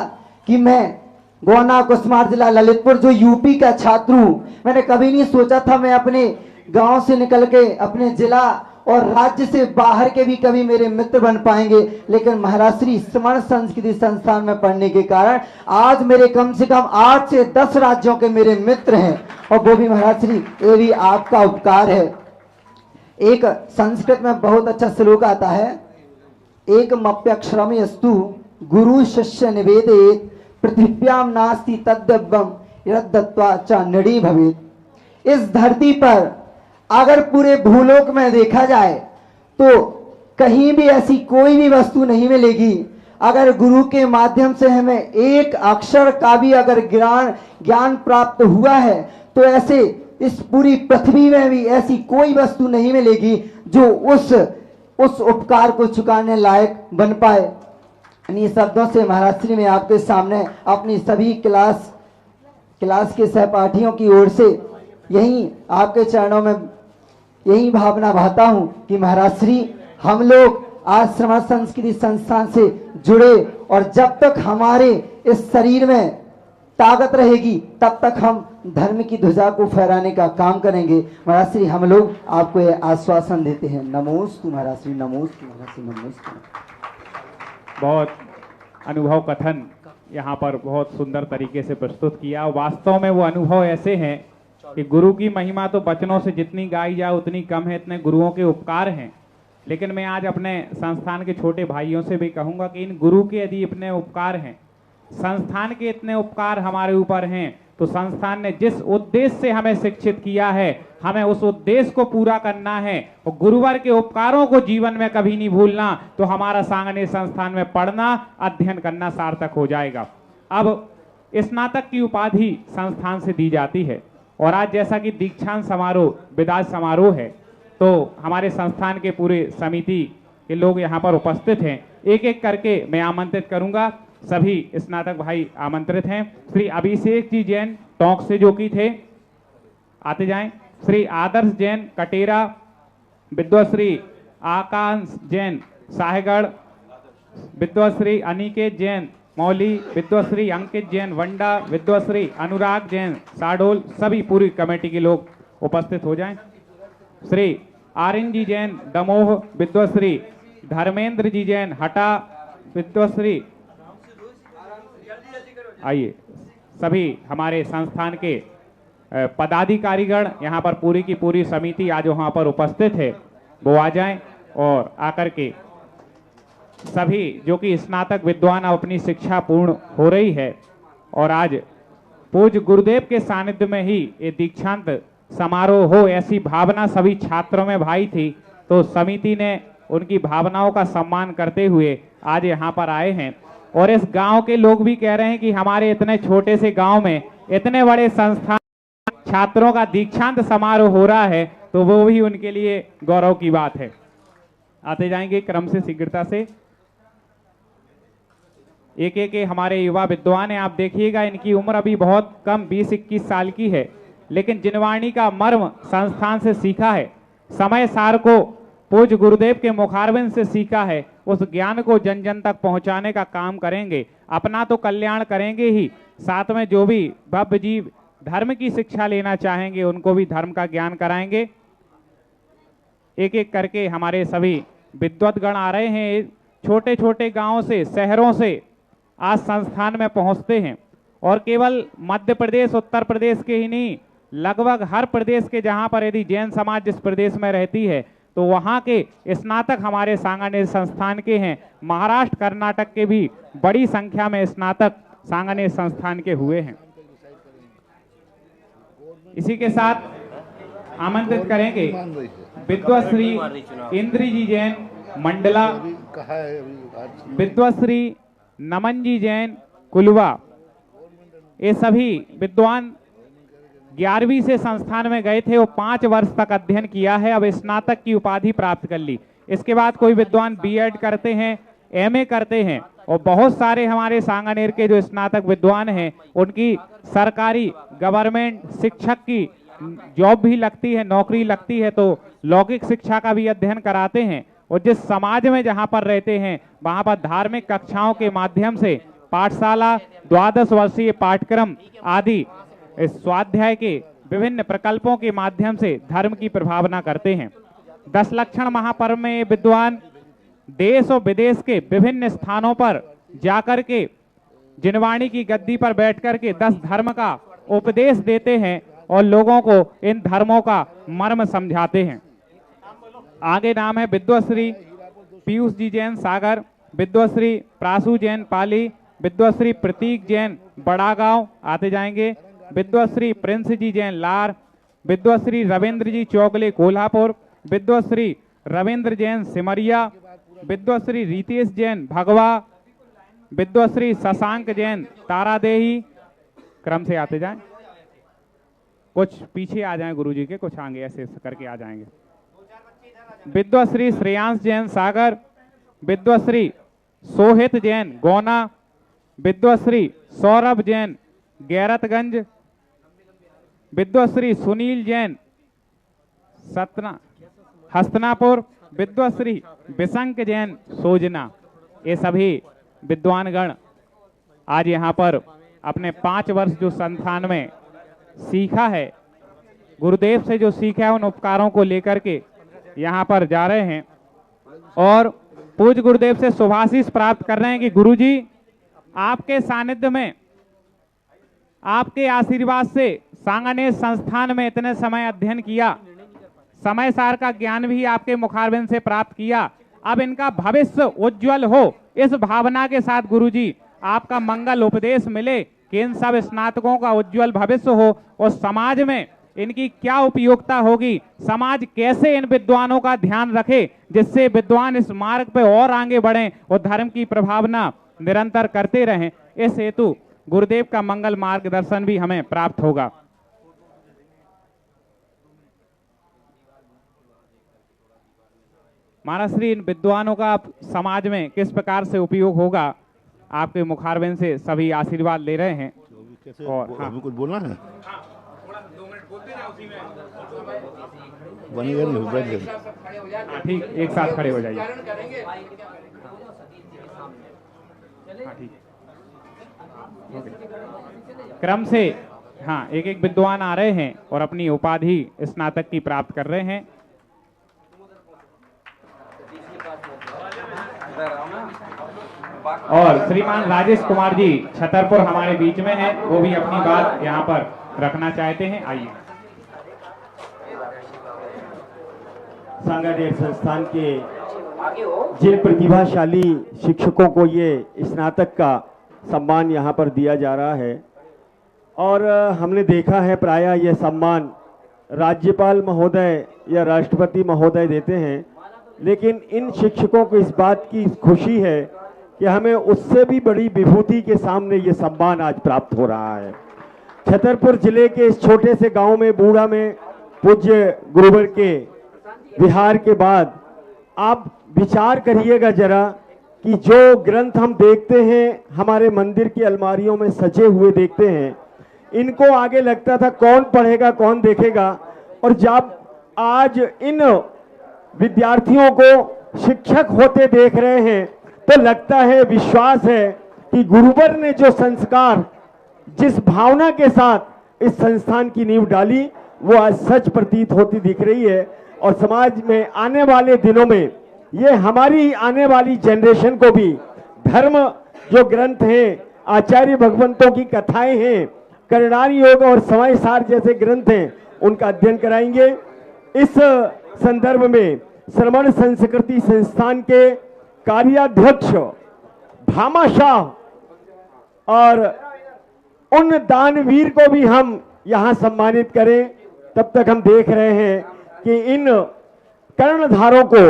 [SPEAKER 8] कि मैं गोना कुसमार जिला ललितपुर जो यूपी का छात्र हूँ, मैंने कभी नहीं सोचा था मैं अपने गांव से निकल के अपने जिला और राज्य से बाहर के भी कभी मेरे मित्र बन पाएंगे। लेकिन महाराज श्री श्रवण संस्कृति संस्थान में पढ़ने के कारण आज मेरे कम से कम 8 से 10 राज्यों के मेरे मित्र हैं, और वो भी महाराज श्री ये भी आपका उपकार है। एक संस्कृत में बहुत अच्छा श्लोक आता है, एकमप्यक्षरम यस्तु गुरु शिष्य निवेदेत पृथिव्याम नास्ति तद्दव्यम यद्दत्वा च नडी भवेत। इस धरती पर अगर पूरे भूलोक में देखा जाए तो कहीं भी ऐसी कोई भी वस्तु नहीं मिलेगी, अगर गुरु के माध्यम से हमें एक अक्षर का भी अगर ज्ञान प्राप्त हुआ है तो ऐसे इस पूरी पृथ्वी में भी ऐसी कोई वस्तु नहीं मिलेगी जो उस उपकार को चुकाने लायक बन पाए। इन्हीं शब्दों से महाराज श्री मैं आपके सामने अपनी सभी क्लास के सहपाठियों की ओर से यही आपके चरणों में यही भावना बहाता हूं कि महाराज श्री हम लोग आज श्रवण संस्कृति संस्थान से जुड़े, और जब तक हमारे इस शरीर में ताकत रहेगी तब तक हम धर्म की ध्वजा को फहराने का काम करेंगे। महाराज श्री हम लोग आपको यह आश्वासन देते हैं। नमोस्तु महाराज श्री, नमोस्तु महाराज श्री, नमोस्तु।
[SPEAKER 1] बहुत अनुभव कथन यहाँ पर बहुत सुंदर तरीके से प्रस्तुत किया। वास्तव में वो अनुभव ऐसे हैं कि गुरु की महिमा तो वचनों से जितनी गाई जाए उतनी कम है, इतने गुरुओं के उपकार हैं। लेकिन मैं आज अपने संस्थान के छोटे भाइयों से भी कहूँगा कि इन गुरु के यदि इतने उपकार हैं, संस्थान के इतने उपकार हमारे ऊपर हैं, तो संस्थान ने जिस उद्देश्य से हमें शिक्षित किया है हमें उस उद्देश्य को पूरा करना है, और गुरुवर के उपकारों को जीवन में कभी नहीं भूलना, तो हमारा सांगने संस्थान में पढ़ना अध्ययन करना सार्थक हो जाएगा। अब स्नातक की उपाधि संस्थान से दी जाती है, और आज जैसा कि दीक्षांत समारोह विदाई समारोह है तो हमारे संस्थान के पूरे समिति के लोग यहाँ पर उपस्थित हैं। एक एक करके मैं आमंत्रित करूंगा, सभी स्नातक भाई आमंत्रित हैं। श्री अभिषेक जी जैन टोंक से जो कि थे आते जाएं, श्री आदर्श जैन कटेरा, विद्वाश्री आकांश जैन साहेगढ़, विद्वाश्री अनिकेत जैन मौली, विद्वाश्री अंकित जैन वंडा, विद्वाश्री अनुराग जैन साडोल, सभी पूरी कमेटी के लोग उपस्थित हो जाएं। श्री आर्यन जी जैन दमोह, विद्वाश्री धर्मेंद्र जी जैन हटा, विद्वाश्री आइए सभी हमारे संस्थान के पदाधिकारीगण यहाँ पर पूरी की पूरी समिति आज वहाँ पर उपस्थित है, वो आ जाएं और आकर के सभी जो कि स्नातक विद्वान अब अपनी शिक्षा पूर्ण हो रही है और आज पूज्य गुरुदेव के सानिध्य में ही ये दीक्षांत समारोह हो, ऐसी भावना सभी छात्रों में भाई थी। तो समिति ने उनकी भावनाओं का सम्मान करते हुए आज यहाँ पर आए हैं और इस गांव के लोग भी कह रहे हैं कि हमारे इतने छोटे से गांव में इतने बड़े संस्थान छात्रों का दीक्षांत समारोह हो रहा है, तो वो भी उनके लिए गौरव की बात है। आते जाएंगे क्रम से शीघ्रता से। एक एक हमारे युवा विद्वान हैं। आप देखिएगा इनकी उम्र अभी बहुत कम 20-21 साल की है, लेकिन जिनवाणी का मर्म संस्थान से सीखा है, समय सार को पूज्य गुरुदेव के मुखारबिंद से सीखा है, उस ज्ञान को जन जन तक पहुंचाने का काम करेंगे। अपना तो कल्याण करेंगे ही, साथ में जो भी भव्य जीव धर्म की शिक्षा लेना चाहेंगे उनको भी धर्म का ज्ञान कराएंगे। एक एक करके हमारे सभी विद्वतगण आ रहे हैं, छोटे छोटे गांवों से, शहरों से आज संस्थान में पहुंचते हैं और केवल मध्य प्रदेश, उत्तर प्रदेश के ही नहीं, लगभग हर प्रदेश के, जहां पर यदि जैन समाज जिस प्रदेश में रहती है तो वहां के स्नातक हमारे सांगानेर संस्थान के हैं। महाराष्ट्र, कर्नाटक के भी बड़ी संख्या में स्नातक सांगानेर संस्थान के हुए हैं। इसी के साथ आमंत्रित करेंगे विद्वश्री इंद्रजी जैन मंडला, विद्वश्री नमन जी जैन कुलवा, ये सभी विद्वान 11वीं से संस्थान में गए थे। वो 5 वर्ष तक अध्ययन किया है, अब स्नातक की उपाधि प्राप्त कर ली। इसके बाद कोई विद्वान बीएड करते हैं, एमए करते हैं और बहुत सारे हमारे सांगानेर के जो स्नातक विद्वान हैं उनकी सरकारी गवर्नमेंट शिक्षक की जॉब भी लगती है, नौकरी लगती है, तो लौकिक शिक्षा का भी अध्ययन कराते हैं। और जिस समाज में जहां पर रहते हैं वहां पर धार्मिक कक्षाओं के माध्यम से पाठशाला, 12 वर्षीय पाठ्यक्रम आदि स्वाध्याय के विभिन्न प्रकल्पों के माध्यम से धर्म की प्रभावना करते हैं। 10 लक्षण महापर्व में विद्वान देश और विदेश के विभिन्न स्थानों पर जाकर के जिनवाणी की गद्दी पर बैठकर के 10 धर्म का उपदेश देते हैं और लोगों को इन धर्मों का मर्म समझाते हैं। आगे नाम है विद्वश्री पीयूष जी जैन सागर, विद्वश्री प्रासू जैन पाली, विद्वश्री प्रतीक जैन बड़ा गांव, आते जाएंगे, विद्वश्री प्रिंस जी जैन लार, विद्वश्री रविंद्र जी चौगले कोल्हापुर, विद्वश्री रविंद्र जैन सिमरिया, विद्वश्री रितेश जैन भगवा, विद्वश्री शशांक जैन तारादेही। क्रम से आते जाएं, कुछ पीछे आ जाएं गुरुजी के, कुछ आगे ऐसे करके आ जाएंगे। विद्वश्री श्रेयांश जैन सागर, विद्वश्री सोहित जैन गोना, विद्वश्री सौरभ जैन गैरतगंज, विद्वश्री सुनील जैन हस्तनापुर, विद्वश्री बिशंक जैन सोजना। ये सभी विद्वानगण आज यहाँ पर अपने 5 वर्ष जो संस्थान में सीखा है, गुरुदेव से जो सीखा है, उन उपकारों को लेकर के यहाँ पर जा रहे हैं और पूज्य गुरुदेव से शुभाशीष प्राप्त कर रहे हैं कि गुरुजी आपके सानिध्य में, आपके आशीर्वाद से सांगानेर संस्थान में इतने समय अध्ययन किया, समय सार का ज्ञान भी आपके मुखारबिंद से प्राप्त किया, अब इनका भविष्य उज्जवल हो, इस भावना के साथ गुरुजी आपका मंगल उपदेश मिले कि इन सब स्नातकों का उज्जवल भविष्य हो और समाज में इनकी क्या उपयोगिता होगी, समाज कैसे इन विद्वानों का ध्यान रखे जिससे विद्वान इस मार्ग पे और आगे बढ़ें और धर्म की प्रभावना निरंतर करते रहें। इस हेतु गुरुदेव का मंगल मार्गदर्शन भी हमें प्राप्त होगा। महाराज श्री, इन विद्वानों का समाज में किस प्रकार से उपयोग होगा, आपके मुखारबिंद से सभी आशीर्वाद ले रहे हैं। और हाँ,
[SPEAKER 3] कुछ बोलना है,
[SPEAKER 1] ठीक, एक साथ खड़े हो जाइए। हाँ ठीक, क्रम से हाँ एक एक विद्वान आ रहे हैं और अपनी उपाधि स्नातक की प्राप्त कर रहे हैं। और श्रीमान राजेश कुमार जी छतरपुर हमारे बीच में हैं, वो भी अपनी बात यहाँ पर रखना चाहते हैं। आइए।
[SPEAKER 9] सांगानेर संस्थान के जिन प्रतिभाशाली शिक्षकों को ये स्नातक का सम्मान यहाँ पर दिया जा रहा है और हमने देखा है प्रायः यह सम्मान राज्यपाल महोदय या राष्ट्रपति महोदय देते हैं, लेकिन इन शिक्षकों को इस बात की खुशी है कि हमें उससे भी बड़ी विभूति के सामने ये सम्मान आज प्राप्त हो रहा है। छतरपुर जिले के इस छोटे से गांव में बूढ़ा में पूज्य गुरुवर के विहार के बाद आप विचार करिएगा जरा कि जो ग्रंथ हम देखते हैं हमारे मंदिर की अलमारियों में सजे हुए देखते हैं, इनको आगे लगता था कौन पढ़ेगा कौन देखेगा, और जब आज इन विद्यार्थियों को शिक्षक होते देख रहे हैं तो लगता है, विश्वास है कि गुरुवर ने जो संस्कार जिस भावना के साथ इस संस्थान की नींव डाली वो आज सच प्रतीत होती दिख रही है। और समाज में आने वाले दिनों में ये हमारी आने वाली जनरेशन को भी धर्म जो ग्रंथ हैं, आचार्य भगवंतों की कथाएं हैं, करणारी योग और समय सार जैसे ग्रंथ हैं, उनका अध्ययन कराएंगे। इस संदर्भ में श्रमण संस्कृति संस्थान के कार्याध्यक्ष भामाशाह और उन दानवीर को भी हम यहां सम्मानित करें। तब तक हम देख रहे हैं कि इन कर्णधारों को,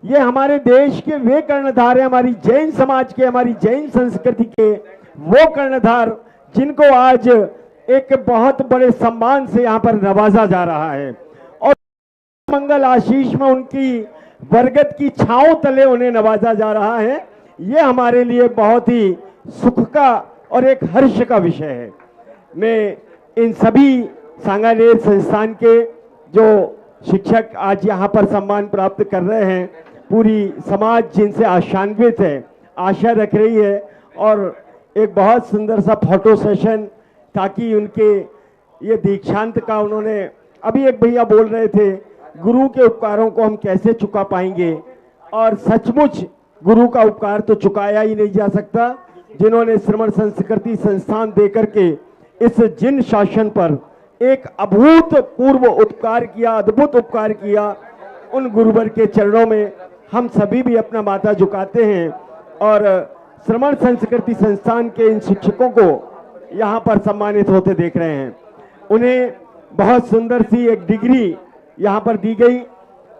[SPEAKER 9] ये हमारे देश के वे कर्णधार हैं, हमारी जैन समाज के, हमारी जैन संस्कृति के वो कर्णधार जिनको आज एक बहुत बड़े सम्मान से यहाँ पर नवाजा जा रहा है और मंगल आशीष में उनकी बरगद की छांव तले उन्हें नवाजा जा रहा है। ये हमारे लिए बहुत ही सुख का और एक हर्ष का विषय है। मैं इन सभी सांगानेर संस्थान के जो शिक्षक आज यहाँ पर सम्मान प्राप्त कर रहे हैं, पूरी समाज जिनसे आशान्वित है, आशा रख रही है, और एक बहुत सुंदर सा फोटो सेशन ताकि उनके ये दीक्षांत का उन्होंने अभी एक भैया बोल रहे थे, गुरु के उपकारों को हम कैसे चुका पाएंगे, और सचमुच गुरु का उपकार तो चुकाया ही नहीं जा सकता। जिन्होंने श्रमण संस्कृति संस्थान देकर के इस जिन शासन पर एक अभूतपूर्व उपकार किया, अद्भुत उपकार किया, उन गुरुवर के चरणों में हम सभी भी अपना माथा झुकाते हैं और श्रमण संस्कृति संस्थान के इन शिक्षकों को यहाँ पर सम्मानित होते देख रहे हैं। उन्हें बहुत सुंदर सी एक डिग्री यहाँ पर दी गई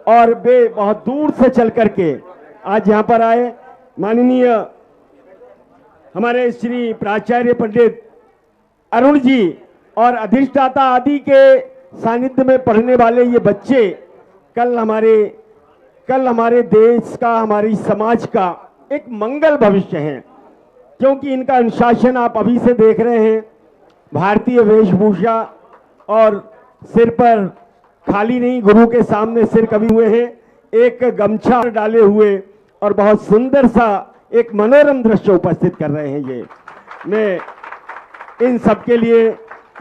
[SPEAKER 9] और वे बहुत दूर से चल करके आज यहाँ पर आए। माननीय हमारे श्री प्राचार्य पंडित अरुण जी और अधिष्ठाता आदि के सानिध्य में पढ़ने वाले ये बच्चे कल हमारे देश का, हमारी समाज का एक मंगल भविष्य है, क्योंकि इनका अनुशासन आप अभी से देख रहे हैं। भारतीय वेशभूषा और सिर पर खाली नहीं, गुरु के सामने सिर कभी हुए हैं, एक गमछा डाले हुए और बहुत सुंदर सा एक मनोरम दृश्य उपस्थित कर रहे हैं। ये मैं इन सबके लिए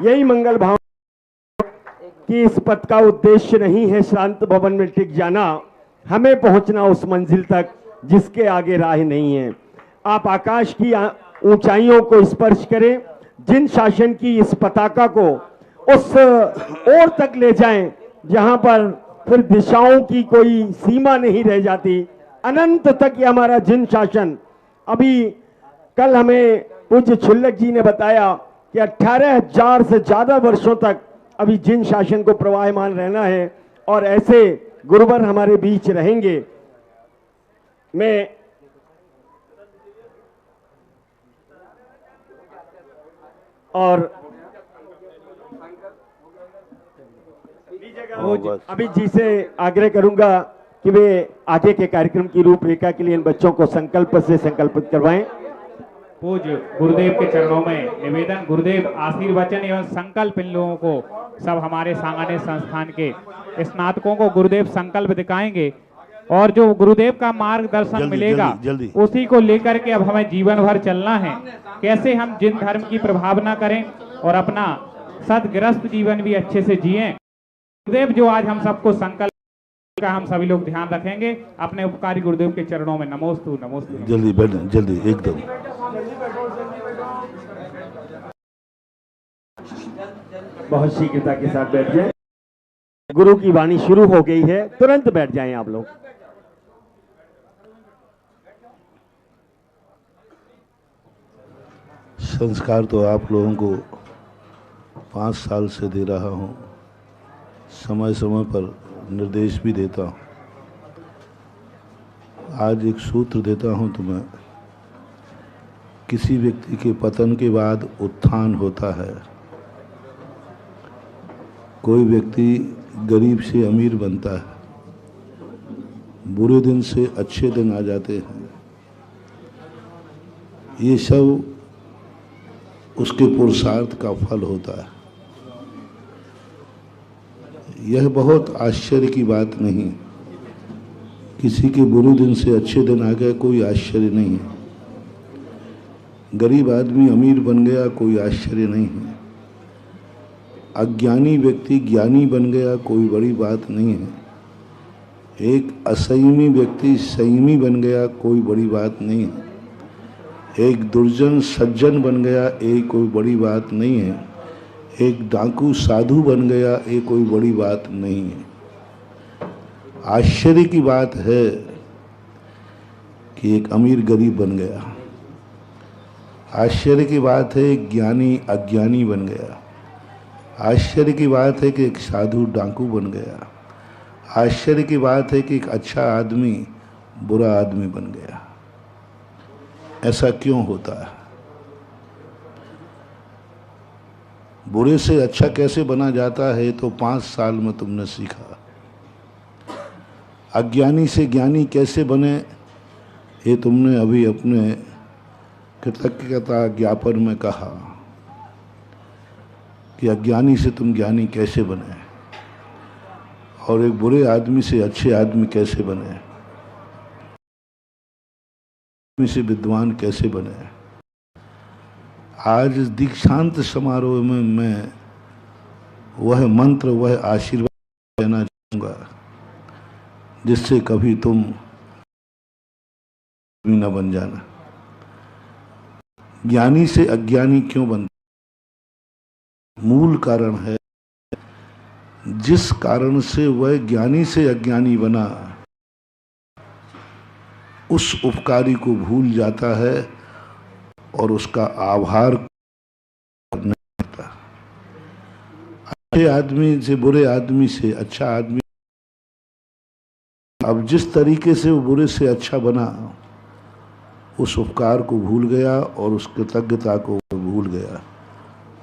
[SPEAKER 9] यही मंगल भावना कि इस पद का उद्देश्य नहीं है शांत भवन में टिक जाना, हमें पहुंचना उस मंजिल तक जिसके आगे राह नहीं है। आप आकाश की ऊंचाइयों को स्पर्श करें, जिन शासन की इस पताका को उस ओर तक ले जाएं जहां पर फिर दिशाओं की कोई सीमा नहीं रह जाती, अनंत तक ये हमारा जिन शासन। अभी कल हमें पूज्य छुल्लक जी ने बताया कि 18,000 से ज्यादा वर्षों तक अभी जिन शासन को प्रवाहमान रहना है और ऐसे गुरुवर हमारे बीच रहेंगे। मैं और अभी जी से आग्रह करूंगा कि वे आगे के कार्यक्रम की रूपरेखा के लिए इन बच्चों को संकल्प से संकल्पित करवाएं।
[SPEAKER 1] पूज्य गुरुदेव के चरणों में निवेदन, गुरुदेव आशीर्वचन एवं संकल्प इन लोगों को, सब हमारे सांगानेर संस्थान के स्नातकों को गुरुदेव संकल्प दिखाएंगे और जो गुरुदेव का मार्गदर्शन मिलेगा उसी को लेकर के अब हमें जीवन भर चलना है। कैसे हम जिन धर्म की प्रभावना करें और अपना सदग्रस्त जीवन भी अच्छे से जिएं। गुरुदेव जो आज हम सबको संकल्प का हम सभी लोग ध्यान रखेंगे। अपने उपकारी गुरुदेव के चरणों में नमोस्तु नमोस्तु।
[SPEAKER 3] जल्दी बैठ, जल्दी एकदम।
[SPEAKER 9] बहुत शीघ्रता के साथ बैठ जाएं। गुरु की वाणी शुरू हो गई है, तुरंत बैठ जाएं आप लोग।
[SPEAKER 3] संस्कार तो आप लोगों को 5 साल से दे रहा हूँ, समय समय पर निर्देश भी देता हूँ। आज एक सूत्र देता हूँ तुम्हें। किसी व्यक्ति के पतन के बाद उत्थान होता है। कोई व्यक्ति गरीब से अमीर बनता है, बुरे दिन से अच्छे दिन आ जाते हैं। ये सब उसके पुरुषार्थ का फल होता है। यह बहुत आश्चर्य की बात नहीं। किसी के बुरे दिन से अच्छे दिन आ गए, कोई आश्चर्य नहीं है। गरीब आदमी अमीर बन गया, कोई आश्चर्य नहीं है। अज्ञानी व्यक्ति ज्ञानी बन गया, कोई बड़ी बात नहीं है। एक असंयमी व्यक्ति संयमी बन गया, कोई बड़ी बात नहीं है। एक दुर्जन सज्जन बन गया, ये कोई बड़ी बात नहीं है। एक डाकू साधु बन गया, ये कोई बड़ी बात नहीं है। आश्चर्य की बात है कि एक अमीर गरीब बन गया। आश्चर्य की बात है एक ज्ञानी अज्ञानी बन गया। आश्चर्य की बात है कि एक साधु डाकू बन गया। आश्चर्य की बात है कि एक अच्छा आदमी बुरा आदमी बन गया। ऐसा क्यों होता है? बुरे से अच्छा कैसे बना जाता है तो 5 साल में तुमने सीखा। अज्ञानी से ज्ञानी कैसे बने ये तुमने अभी अपने कृतज्ञता ज्ञापन में कहा कि अज्ञानी से तुम ज्ञानी कैसे बने और एक बुरे आदमी से अच्छे आदमी कैसे बने, आदमी से विद्वान कैसे बने। आज दीक्षांत समारोह में मैं वह मंत्र वह आशीर्वाद देना चाहूँगा जिससे कभी तुम न बन जाना। ज्ञानी से अज्ञानी क्यों बनता? मूल कारण है जिस कारण से वह ज्ञानी से अज्ञानी बना उस उपकारी को भूल जाता है और उसका आभार नहीं करता। अच्छे आदमी से बुरे आदमी से अच्छा आदमी, अब जिस तरीके से वो बुरे से अच्छा बना उस उपकार को भूल गया और उस कृतज्ञता को भूल गया।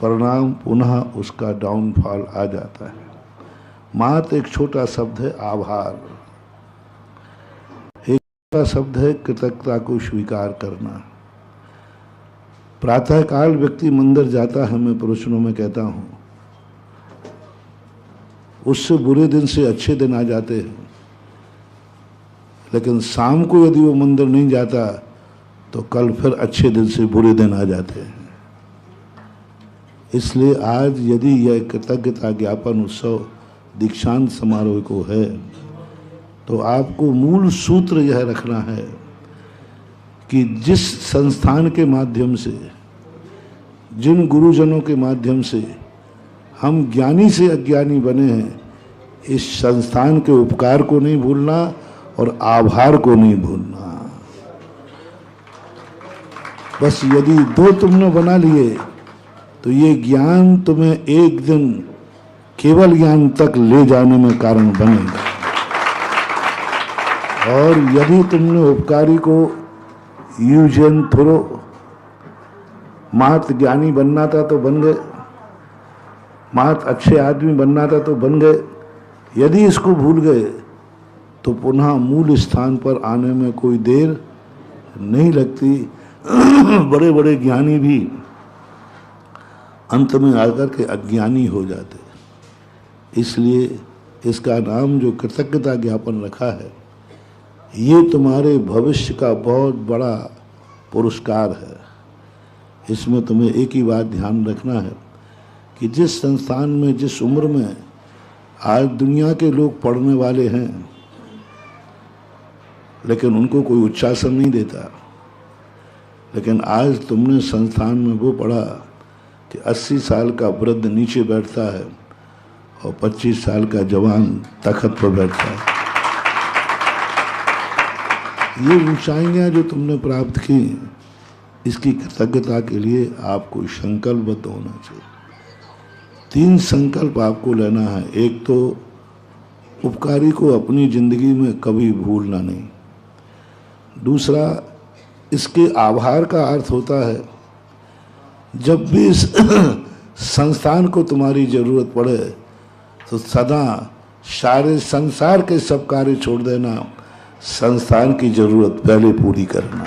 [SPEAKER 3] परिणाम पुनः उसका डाउनफॉल आ जाता है। मात्र एक छोटा शब्द है आभार, एक छोटा शब्द है कृतज्ञता को स्वीकार करना। प्रातःकाल व्यक्ति मंदिर जाता है, मैं प्रवचनों में कहता हूँ, उससे बुरे दिन से अच्छे दिन आ जाते हैं। लेकिन शाम को यदि वो मंदिर नहीं जाता तो कल फिर अच्छे दिन से बुरे दिन आ जाते हैं। इसलिए आज यदि यह कृतज्ञता ज्ञापन उत्सव दीक्षांत समारोह को है तो आपको मूल सूत्र यह रखना है कि जिस संस्थान के माध्यम से, जिन गुरुजनों के माध्यम से हम ज्ञानी से अज्ञानी बने हैं, इस संस्थान के उपकार को नहीं भूलना और आभार को नहीं भूलना। बस यदि दो तुमने बना लिए तो ये ज्ञान तुम्हें एक दिन केवल ज्ञान तक ले जाने में कारण बनेगा। और यदि तुमने उपकारी को यूज एंड थ्रो, मात्र ज्ञानी बनना था तो बन गए, मात्र अच्छे आदमी बनना था तो बन गए, यदि इसको भूल गए तो पुनः मूल स्थान पर आने में कोई देर नहीं लगती। बड़े बड़े ज्ञानी भी अंत में आकर के अज्ञानी हो जाते। इसलिए इसका नाम जो कृतज्ञता ज्ञापन रखा है, ये तुम्हारे भविष्य का बहुत बड़ा पुरस्कार है। इसमें तुम्हें एक ही बात ध्यान रखना है कि जिस संस्थान में, जिस उम्र में आज दुनिया के लोग पढ़ने वाले हैं लेकिन उनको कोई उच्चासन नहीं देता, लेकिन आज तुमने संस्थान में वो पढ़ा कि 80 साल का वृद्ध नीचे बैठता है और 25 साल का जवान तख्त पर बैठता है। ये ऊंचाइयां जो तुमने प्राप्त की, इसकी कृतज्ञता के लिए आपको संकल्पबद्ध होना चाहिए। 3 संकल्प आपको लेना है। एक तो उपकारी को अपनी जिंदगी में कभी भूलना नहीं। दूसरा, इसके आभार का अर्थ होता है जब भी इस संस्थान को तुम्हारी जरूरत पड़े तो सदा सारे संसार के सब कार्य छोड़ देना, संस्थान की जरूरत पहले पूरी करना।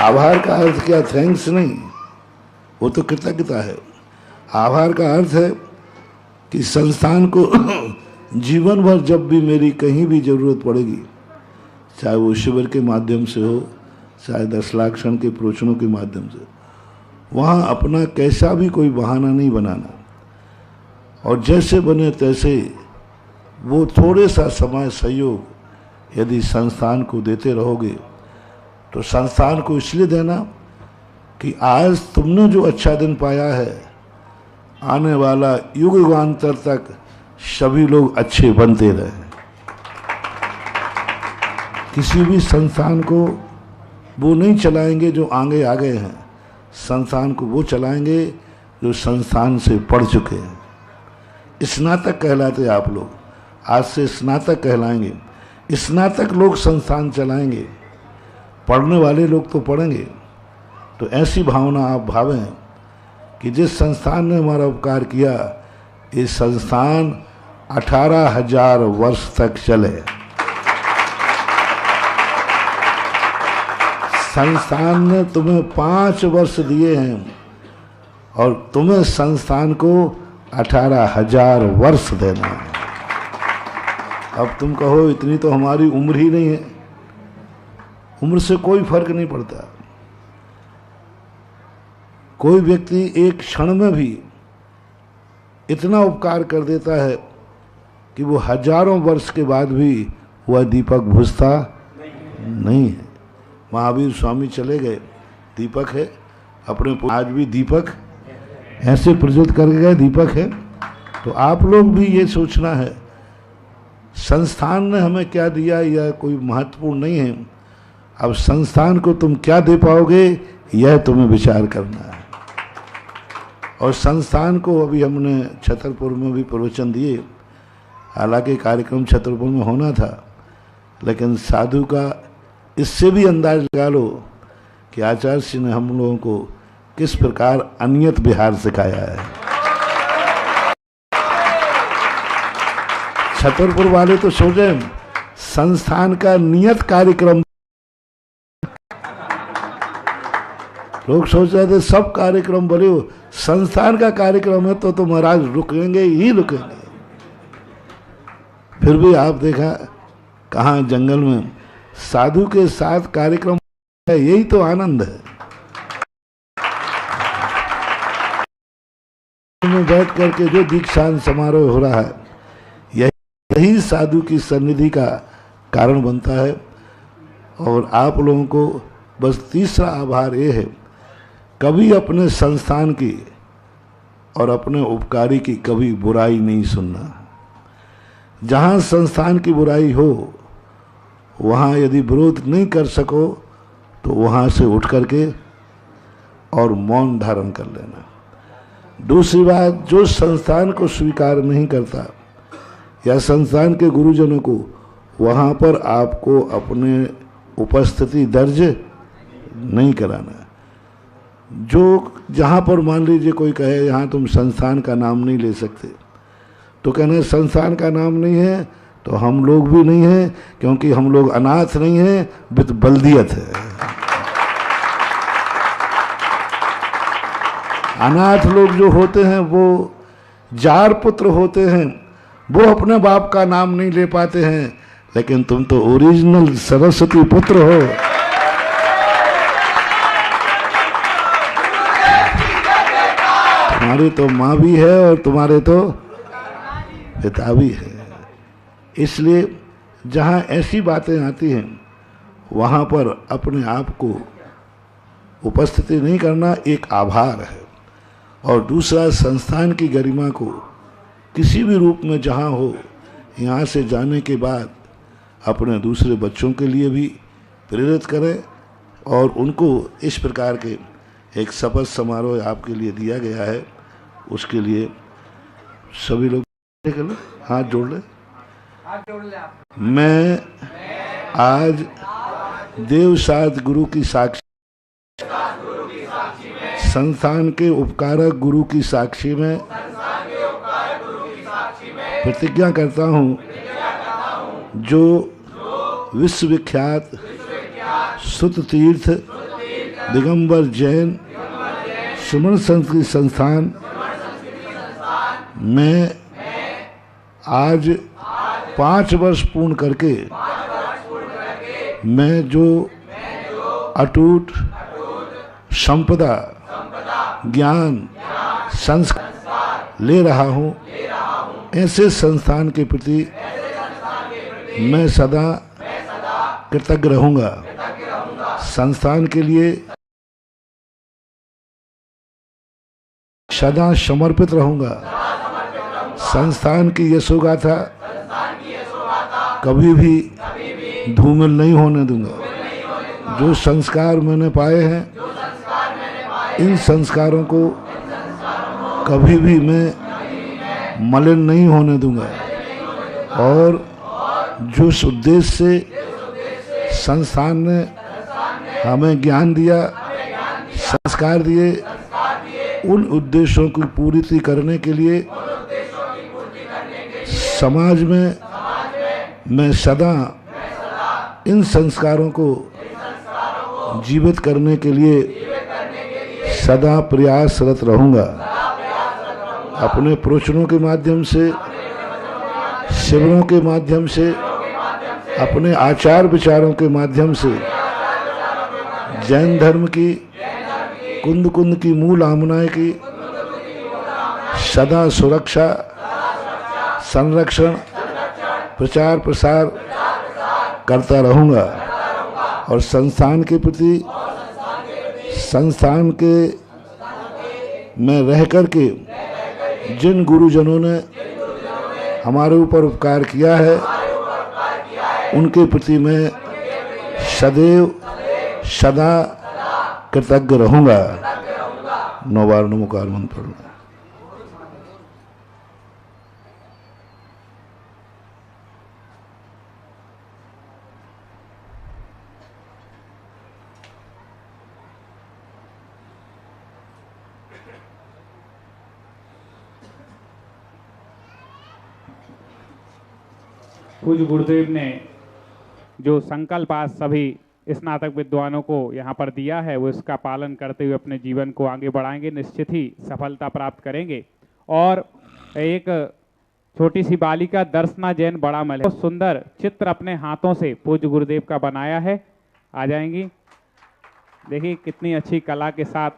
[SPEAKER 3] आभार का अर्थ क्या? थैंक्स नहीं, वो तो कृतज्ञता है। आभार का अर्थ है कि संस्थान को जीवन भर जब भी मेरी कहीं भी जरूरत पड़ेगी, चाहे वो शिविर के माध्यम से हो, चाहे 10 लाख क्षण के प्रवचनों के माध्यम से, वहाँ अपना कैसा भी कोई बहाना नहीं बनाना, और जैसे बने तैसे वो थोड़े सा समय सहयोग यदि संस्थान को देते रहोगे तो संस्थान को इसलिए देना कि आज तुमने जो अच्छा दिन पाया है, आने वाला युग युगांतर तक सभी लोग अच्छे बनते रहे। किसी भी संस्थान को वो नहीं चलाएंगे जो आगे आ गए हैं, संस्थान को वो चलाएंगे जो संस्थान से पढ़ चुके हैं। स्नातक कहलाते आप लोग, आज से स्नातक कहलाएंगे। स्नातक लोग संस्थान चलाएंगे, पढ़ने वाले लोग तो पढ़ेंगे। तो ऐसी भावना आप भावें कि जिस संस्थान ने हमारा उपकार किया, ये संस्थान 18,000 वर्ष तक चले। संस्थान ने तुम्हें 5 वर्ष दिए हैं और तुम्हें संस्थान को 18,000 वर्ष देना है। अब तुम कहो इतनी तो हमारी उम्र ही नहीं है। उम्र से कोई फर्क नहीं पड़ता। कोई व्यक्ति एक क्षण में भी इतना उपकार कर देता है कि वो हजारों वर्ष के बाद भी वह दीपक बुझता नहीं है। महावीर स्वामी चले गए, दीपक है अपने, आज भी दीपक ऐसे प्रज्वलित कर गए, दीपक है। तो आप लोग भी ये सोचना है, संस्थान ने हमें क्या दिया यह कोई महत्वपूर्ण नहीं है। अब संस्थान को तुम क्या दे पाओगे यह तुम्हें विचार करना है। और संस्थान को अभी हमने छतरपुर में भी प्रवचन दिए। हालांकि कार्यक्रम छतरपुर में होना था, लेकिन साधु का इससे भी अंदाज लगा लो कि आचार्य जी ने हम लोगों को किस प्रकार अनियत विहार सिखाया है। छतरपुर वाले तो सोचे संस्थान का नियत कार्यक्रम, लोग सोच रहे थे सब कार्यक्रम बोले हो, संस्थान का कार्यक्रम है तो महाराज रुकेंगे ही रुकेंगे। फिर भी आप देखा कहाँ जंगल में साधु के साथ कार्यक्रम है, यही तो आनंद है। में बैठ करके जो दीक्षांत समारोह हो रहा है, यही साधु की सन्निधि का कारण बनता है। और आप लोगों को बस तीसरा आभार ये है, कभी अपने संस्थान की और अपने उपकारी की कभी बुराई नहीं सुनना। जहाँ संस्थान की बुराई हो वहाँ यदि विरोध नहीं कर सको तो वहाँ से उठ करके और मौन धारण कर लेना। दूसरी बात, जो संस्थान को स्वीकार नहीं करता या संस्थान के गुरुजनों को, वहाँ पर आपको अपने उपस्थिति दर्ज नहीं कराना। जो जहाँ पर मान लीजिए कोई कहे यहाँ तुम संस्थान का नाम नहीं ले सकते, तो कहना संस्थान का नाम नहीं है तो हम लोग भी नहीं हैं, क्योंकि हम लोग अनाथ नहीं हैं, विद बल्दियत है। अनाथ लोग जो होते हैं वो जार पुत्र होते हैं, वो अपने बाप का नाम नहीं ले पाते हैं, लेकिन तुम तो ओरिजिनल सरस्वती पुत्र हो। तुम्हारी तो माँ भी है और तुम्हारे तो पिता भी है। इसलिए जहाँ ऐसी बातें आती हैं वहाँ पर अपने आप को उपस्थिति नहीं करना एक आभार है। और दूसरा, संस्थान की गरिमा को किसी भी रूप में जहाँ हो, यहाँ से जाने के बाद अपने दूसरे बच्चों के लिए भी प्रेरित करें और उनको इस प्रकार के एक शपथ समारोह आपके लिए दिया गया है, उसके लिए सभी लोग हाथ जोड़ ले। मैं आज देवसात गुरु की साक्षी, संस्थान के उपकारक गुरु की साक्षी में प्रतिज्ञा करता हूँ, जो विश्वविख्यात सुत तीर्थ दिगंबर जैन सुमन संस्कृत संस्थान में आज 5 वर्ष पूर्ण करके मैं जो अटूट संपदा ज्ञान संस्कार ले रहा हूँ, ऐसे संस्थान के प्रति मैं सदा कृतज्ञ रहूँगा। संस्थान के लिए सदा समर्पित रहूँगा। संस्थान की यशोगाथा कभी भी धूमिल नहीं होने दूंगा। जो संस्कार मैंने पाए हैं, इन संस्कारों को कभी भी मैं मलिन नहीं होने दूंगा। और जिस उद्देश्य से संस्थान ने हमें ज्ञान दिया, संस्कार दिए, उन उद्देश्यों की पूर्ति करने के लिए समाज में मैं सदा इन संस्कारों को जीवित करने के लिए सदा प्रयासरत रहूंगा। अपने प्रवचनों के माध्यम से, शिविरों के माध्यम से, अपने आचार विचारों के माध्यम से जैन धर्म की कुंद कुंद की मूल आमनाएं की सदा सुरक्षा, संरक्षण, प्रचार प्रसार करता रहूंगा। और संस्थान के प्रति, संस्थान के में रह करके जिन गुरुजनों ने हमारे ऊपर उपकार किया है, उनके प्रति मैं सदैव सदा कृतज्ञ रहूंगा। 9 बार नमोकार मंत्र पढ़ना।
[SPEAKER 1] पूज्य गुरुदेव ने जो संकल्प आज सभी स्नातक विद्वानों को यहाँ पर दिया है, वो इसका पालन करते हुए अपने जीवन को आगे बढ़ाएंगे, निश्चित ही सफलता प्राप्त करेंगे। और एक छोटी सी बालिका दर्शना जैन बड़ा महल, बहुत सुंदर चित्र अपने हाथों से पूज्य गुरुदेव का बनाया है। आ जाएंगी, देखिए कितनी अच्छी कला के साथ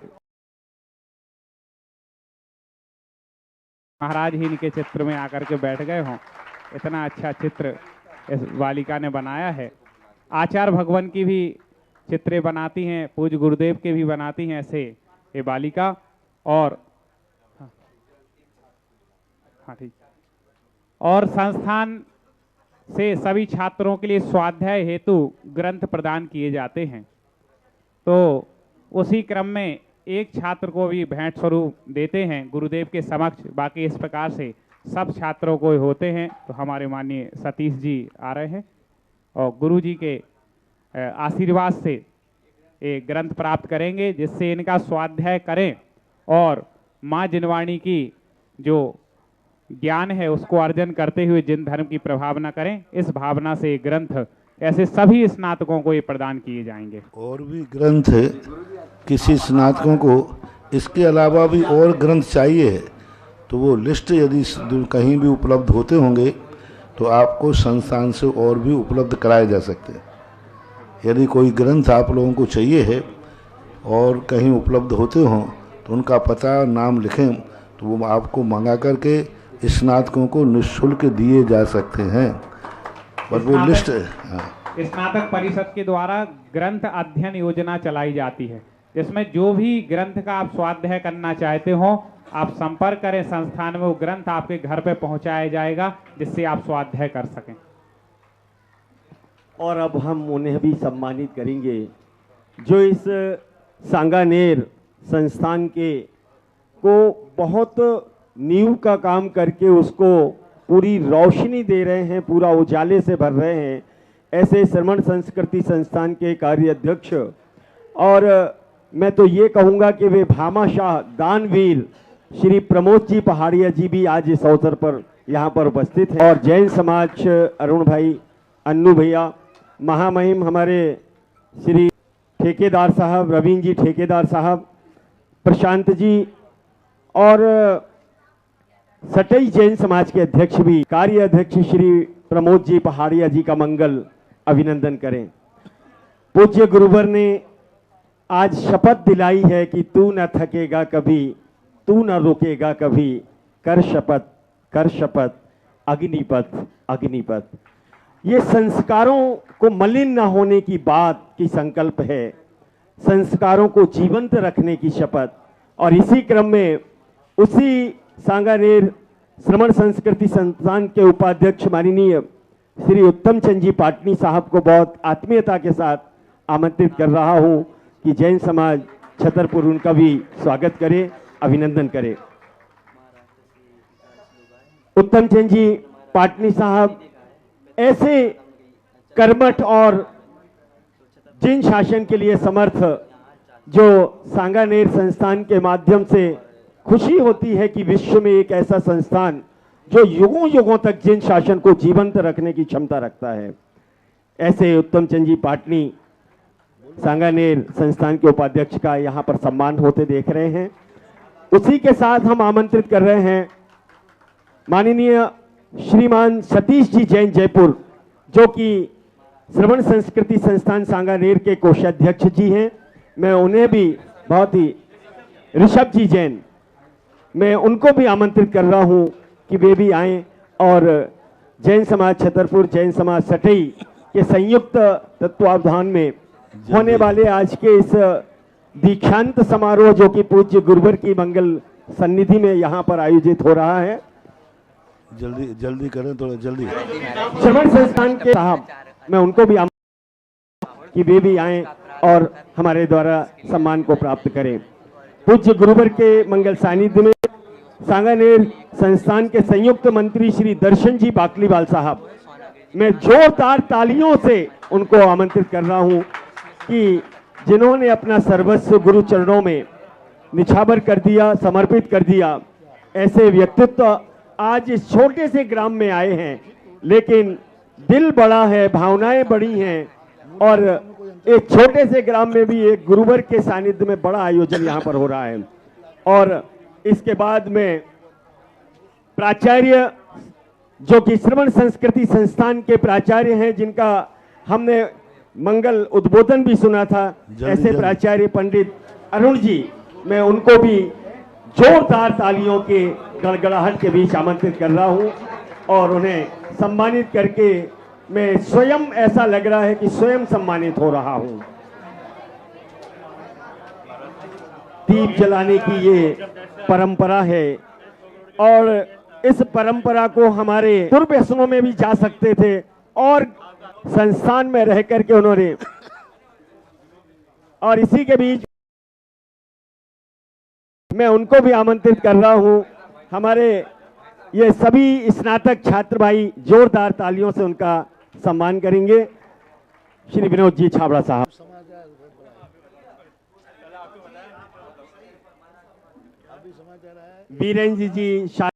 [SPEAKER 1] महाराज ही इनके चित्र में आकर के बैठ गए हों। इतना अच्छा चित्र इस बालिका ने बनाया है। आचार्य भगवान की भी चित्रें बनाती हैं, पूज्य गुरुदेव के भी बनाती हैं ऐसे ये बालिका। और हाँ ठीक। और संस्थान से सभी छात्रों के लिए स्वाध्याय हेतु ग्रंथ प्रदान किए जाते हैं। तो उसी क्रम में एक छात्र को भी भेंट स्वरूप देते हैं गुरुदेव के समक्ष। बाकी इस प्रकार से सब छात्रों को होते हैं। तो हमारे माननीय सतीश जी आ रहे हैं और गुरु जी के आशीर्वाद से ये ग्रंथ प्राप्त करेंगे, जिससे इनका स्वाध्याय करें और माँ जिनवाणी की जो ज्ञान है उसको अर्जन करते हुए जिन धर्म की प्रभावना करें, इस भावना से ये ग्रंथ ऐसे सभी स्नातकों को ये प्रदान किए जाएंगे।
[SPEAKER 3] और भी ग्रंथ किसी स्नातकों को इसके अलावा भी और ग्रंथ चाहिए तो वो लिस्ट यदि कहीं भी उपलब्ध होते होंगे तो आपको संस्थान से और भी उपलब्ध कराए जा सकते हैं। यदि कोई ग्रंथ आप लोगों को चाहिए है और कहीं उपलब्ध होते हों तो उनका पता नाम लिखें तो वो आपको मंगा करके स्नातकों को निःशुल्क दिए जा सकते हैं। पर वो लिस्ट
[SPEAKER 1] स्नातक परिषद के द्वारा ग्रंथ अध्ययन योजना चलाई जाती है, जिसमें जो भी ग्रंथ का आप स्वाध्याय करना चाहते हो आप संपर्क करें संस्थान में, वो ग्रंथ आपके घर पे पहुंचाया जाएगा जिससे आप स्वाध्याय कर सकें।
[SPEAKER 9] और अब हम उन्हें भी सम्मानित करेंगे जो इस सांगानेर संस्थान के को बहुत नींव का काम करके उसको पूरी रोशनी दे रहे हैं, पूरा उजाले से भर रहे हैं, ऐसे श्रमण संस्कृति संस्थान के कार्य अध्यक्ष। और मैं तो ये कहूँगा कि वे भामाशाह दानवीर श्री प्रमोद जी पहाड़िया जी भी आज इस अवसर पर यहाँ पर उपस्थित हैं। और जैन समाज अरुण भाई, अन्नू भैया, महामहिम हमारे श्री ठेकेदार साहब, रवीन जी ठेकेदार साहब, प्रशांत जी और सटई जैन समाज के अध्यक्ष भी, कार्य अध्यक्ष श्री प्रमोद जी पहाड़िया जी का मंगल अभिनंदन करें। पूज्य गुरुवर ने आज शपथ दिलाई है कि तू न थकेगा कभी, तू न रुकेगा कभी, कर शपथ, कर शपथ, अग्निपथ, अग्निपथ। ये संस्कारों को मलिन न होने की बात की संकल्प है, संस्कारों को जीवंत रखने की शपथ। और इसी क्रम में उसी सांगानेर श्रमण संस्कृति संस्थान के उपाध्यक्ष माननीय श्री उत्तम चंद जी पाटनी साहब को बहुत आत्मीयता के साथ आमंत्रित कर रहा हूं कि जैन समाज छतरपुर उनका भी स्वागत करे, अभिनंदन करे। उत्तम चंद जी पाटनी साहब ऐसे कर्मठ और जिन शासन के लिए समर्थ, जो सांगानेर संस्थान के माध्यम से खुशी होती है कि विश्व में एक ऐसा संस्थान जो युगों युगों तक जिन शासन को जीवंत रखने की क्षमता रखता है, ऐसे उत्तम चंद जी पाटनी सांगानेर संस्थान के उपाध्यक्ष का यहाँ पर सम्मान होते देख रहे हैं। उसी के साथ हम आमंत्रित कर रहे हैं माननीय श्रीमान सतीश जी जैन जयपुर, जो कि श्रवण संस्कृति संस्थान सांगानेर के कोषाध्यक्ष जी हैं। मैं उन्हें भी बहुत ही, ऋषभ जी जैन, मैं उनको भी आमंत्रित कर रहा हूं कि वे भी आएं और जैन समाज छतरपुर, जैन समाज सटई के संयुक्त तत्वावधान में होने वाले आज के इस दीक्षांत समारोह, जो कि पूज्य गुरुवर की मंगल सन्निधि में यहाँ पर आयोजित हो रहा है,
[SPEAKER 3] जल्दी जल्दी करें, थोड़ा जल्दी।
[SPEAKER 9] श्रवण संस्थान के साहब, मैं उनको भी कि वे भी आएं और हमारे द्वारा सम्मान को प्राप्त करें। पूज्य गुरुवर के मंगल सानिध्य में सांगानेर संस्थान के संयुक्त मंत्री श्री दर्शन जी बाकलीवाल साहब, मैं जोरदार तालियों से उनको आमंत्रित कर रहा हूं कि जिन्होंने अपना सर्वस्व गुरु चरणों में निछावर कर दिया, समर्पित कर दिया, ऐसे व्यक्तित्व आज इस छोटे से ग्राम में आए हैं, लेकिन दिल बड़ा है, भावनाएं बड़ी हैं। और एक छोटे से ग्राम में भी एक गुरुवर के सानिध्य में बड़ा आयोजन यहाँ पर हो रहा है। और इसके बाद में प्राचार्य, जो कि श्रवण संस्कृति संस्थान के प्राचार्य हैं, जिनका हमने मंगल उद्बोधन भी सुना था, ऐसे प्राचार्य पंडित अरुण जी, मैं उनको भी जोरदार तालियों के गड़गड़ाहट के बीच आमंत्रित कर रहा हूं और उन्हें सम्मानित करके मैं स्वयं, ऐसा लग रहा है कि स्वयं सम्मानित हो रहा हूं। दीप जलाने की ये परंपरा है और इस परंपरा को हमारे पूर्व व्यसनों में भी जा सकते थे और संस्थान में रह करके उन्होंने, और इसी के बीच मैं उनको भी आमंत्रित कर रहा हूं। हमारे ये सभी स्नातक छात्र भाई जोरदार तालियों से उनका सम्मान करेंगे। श्री विनोद जी छाबड़ा साहब, वीरेंद्र जी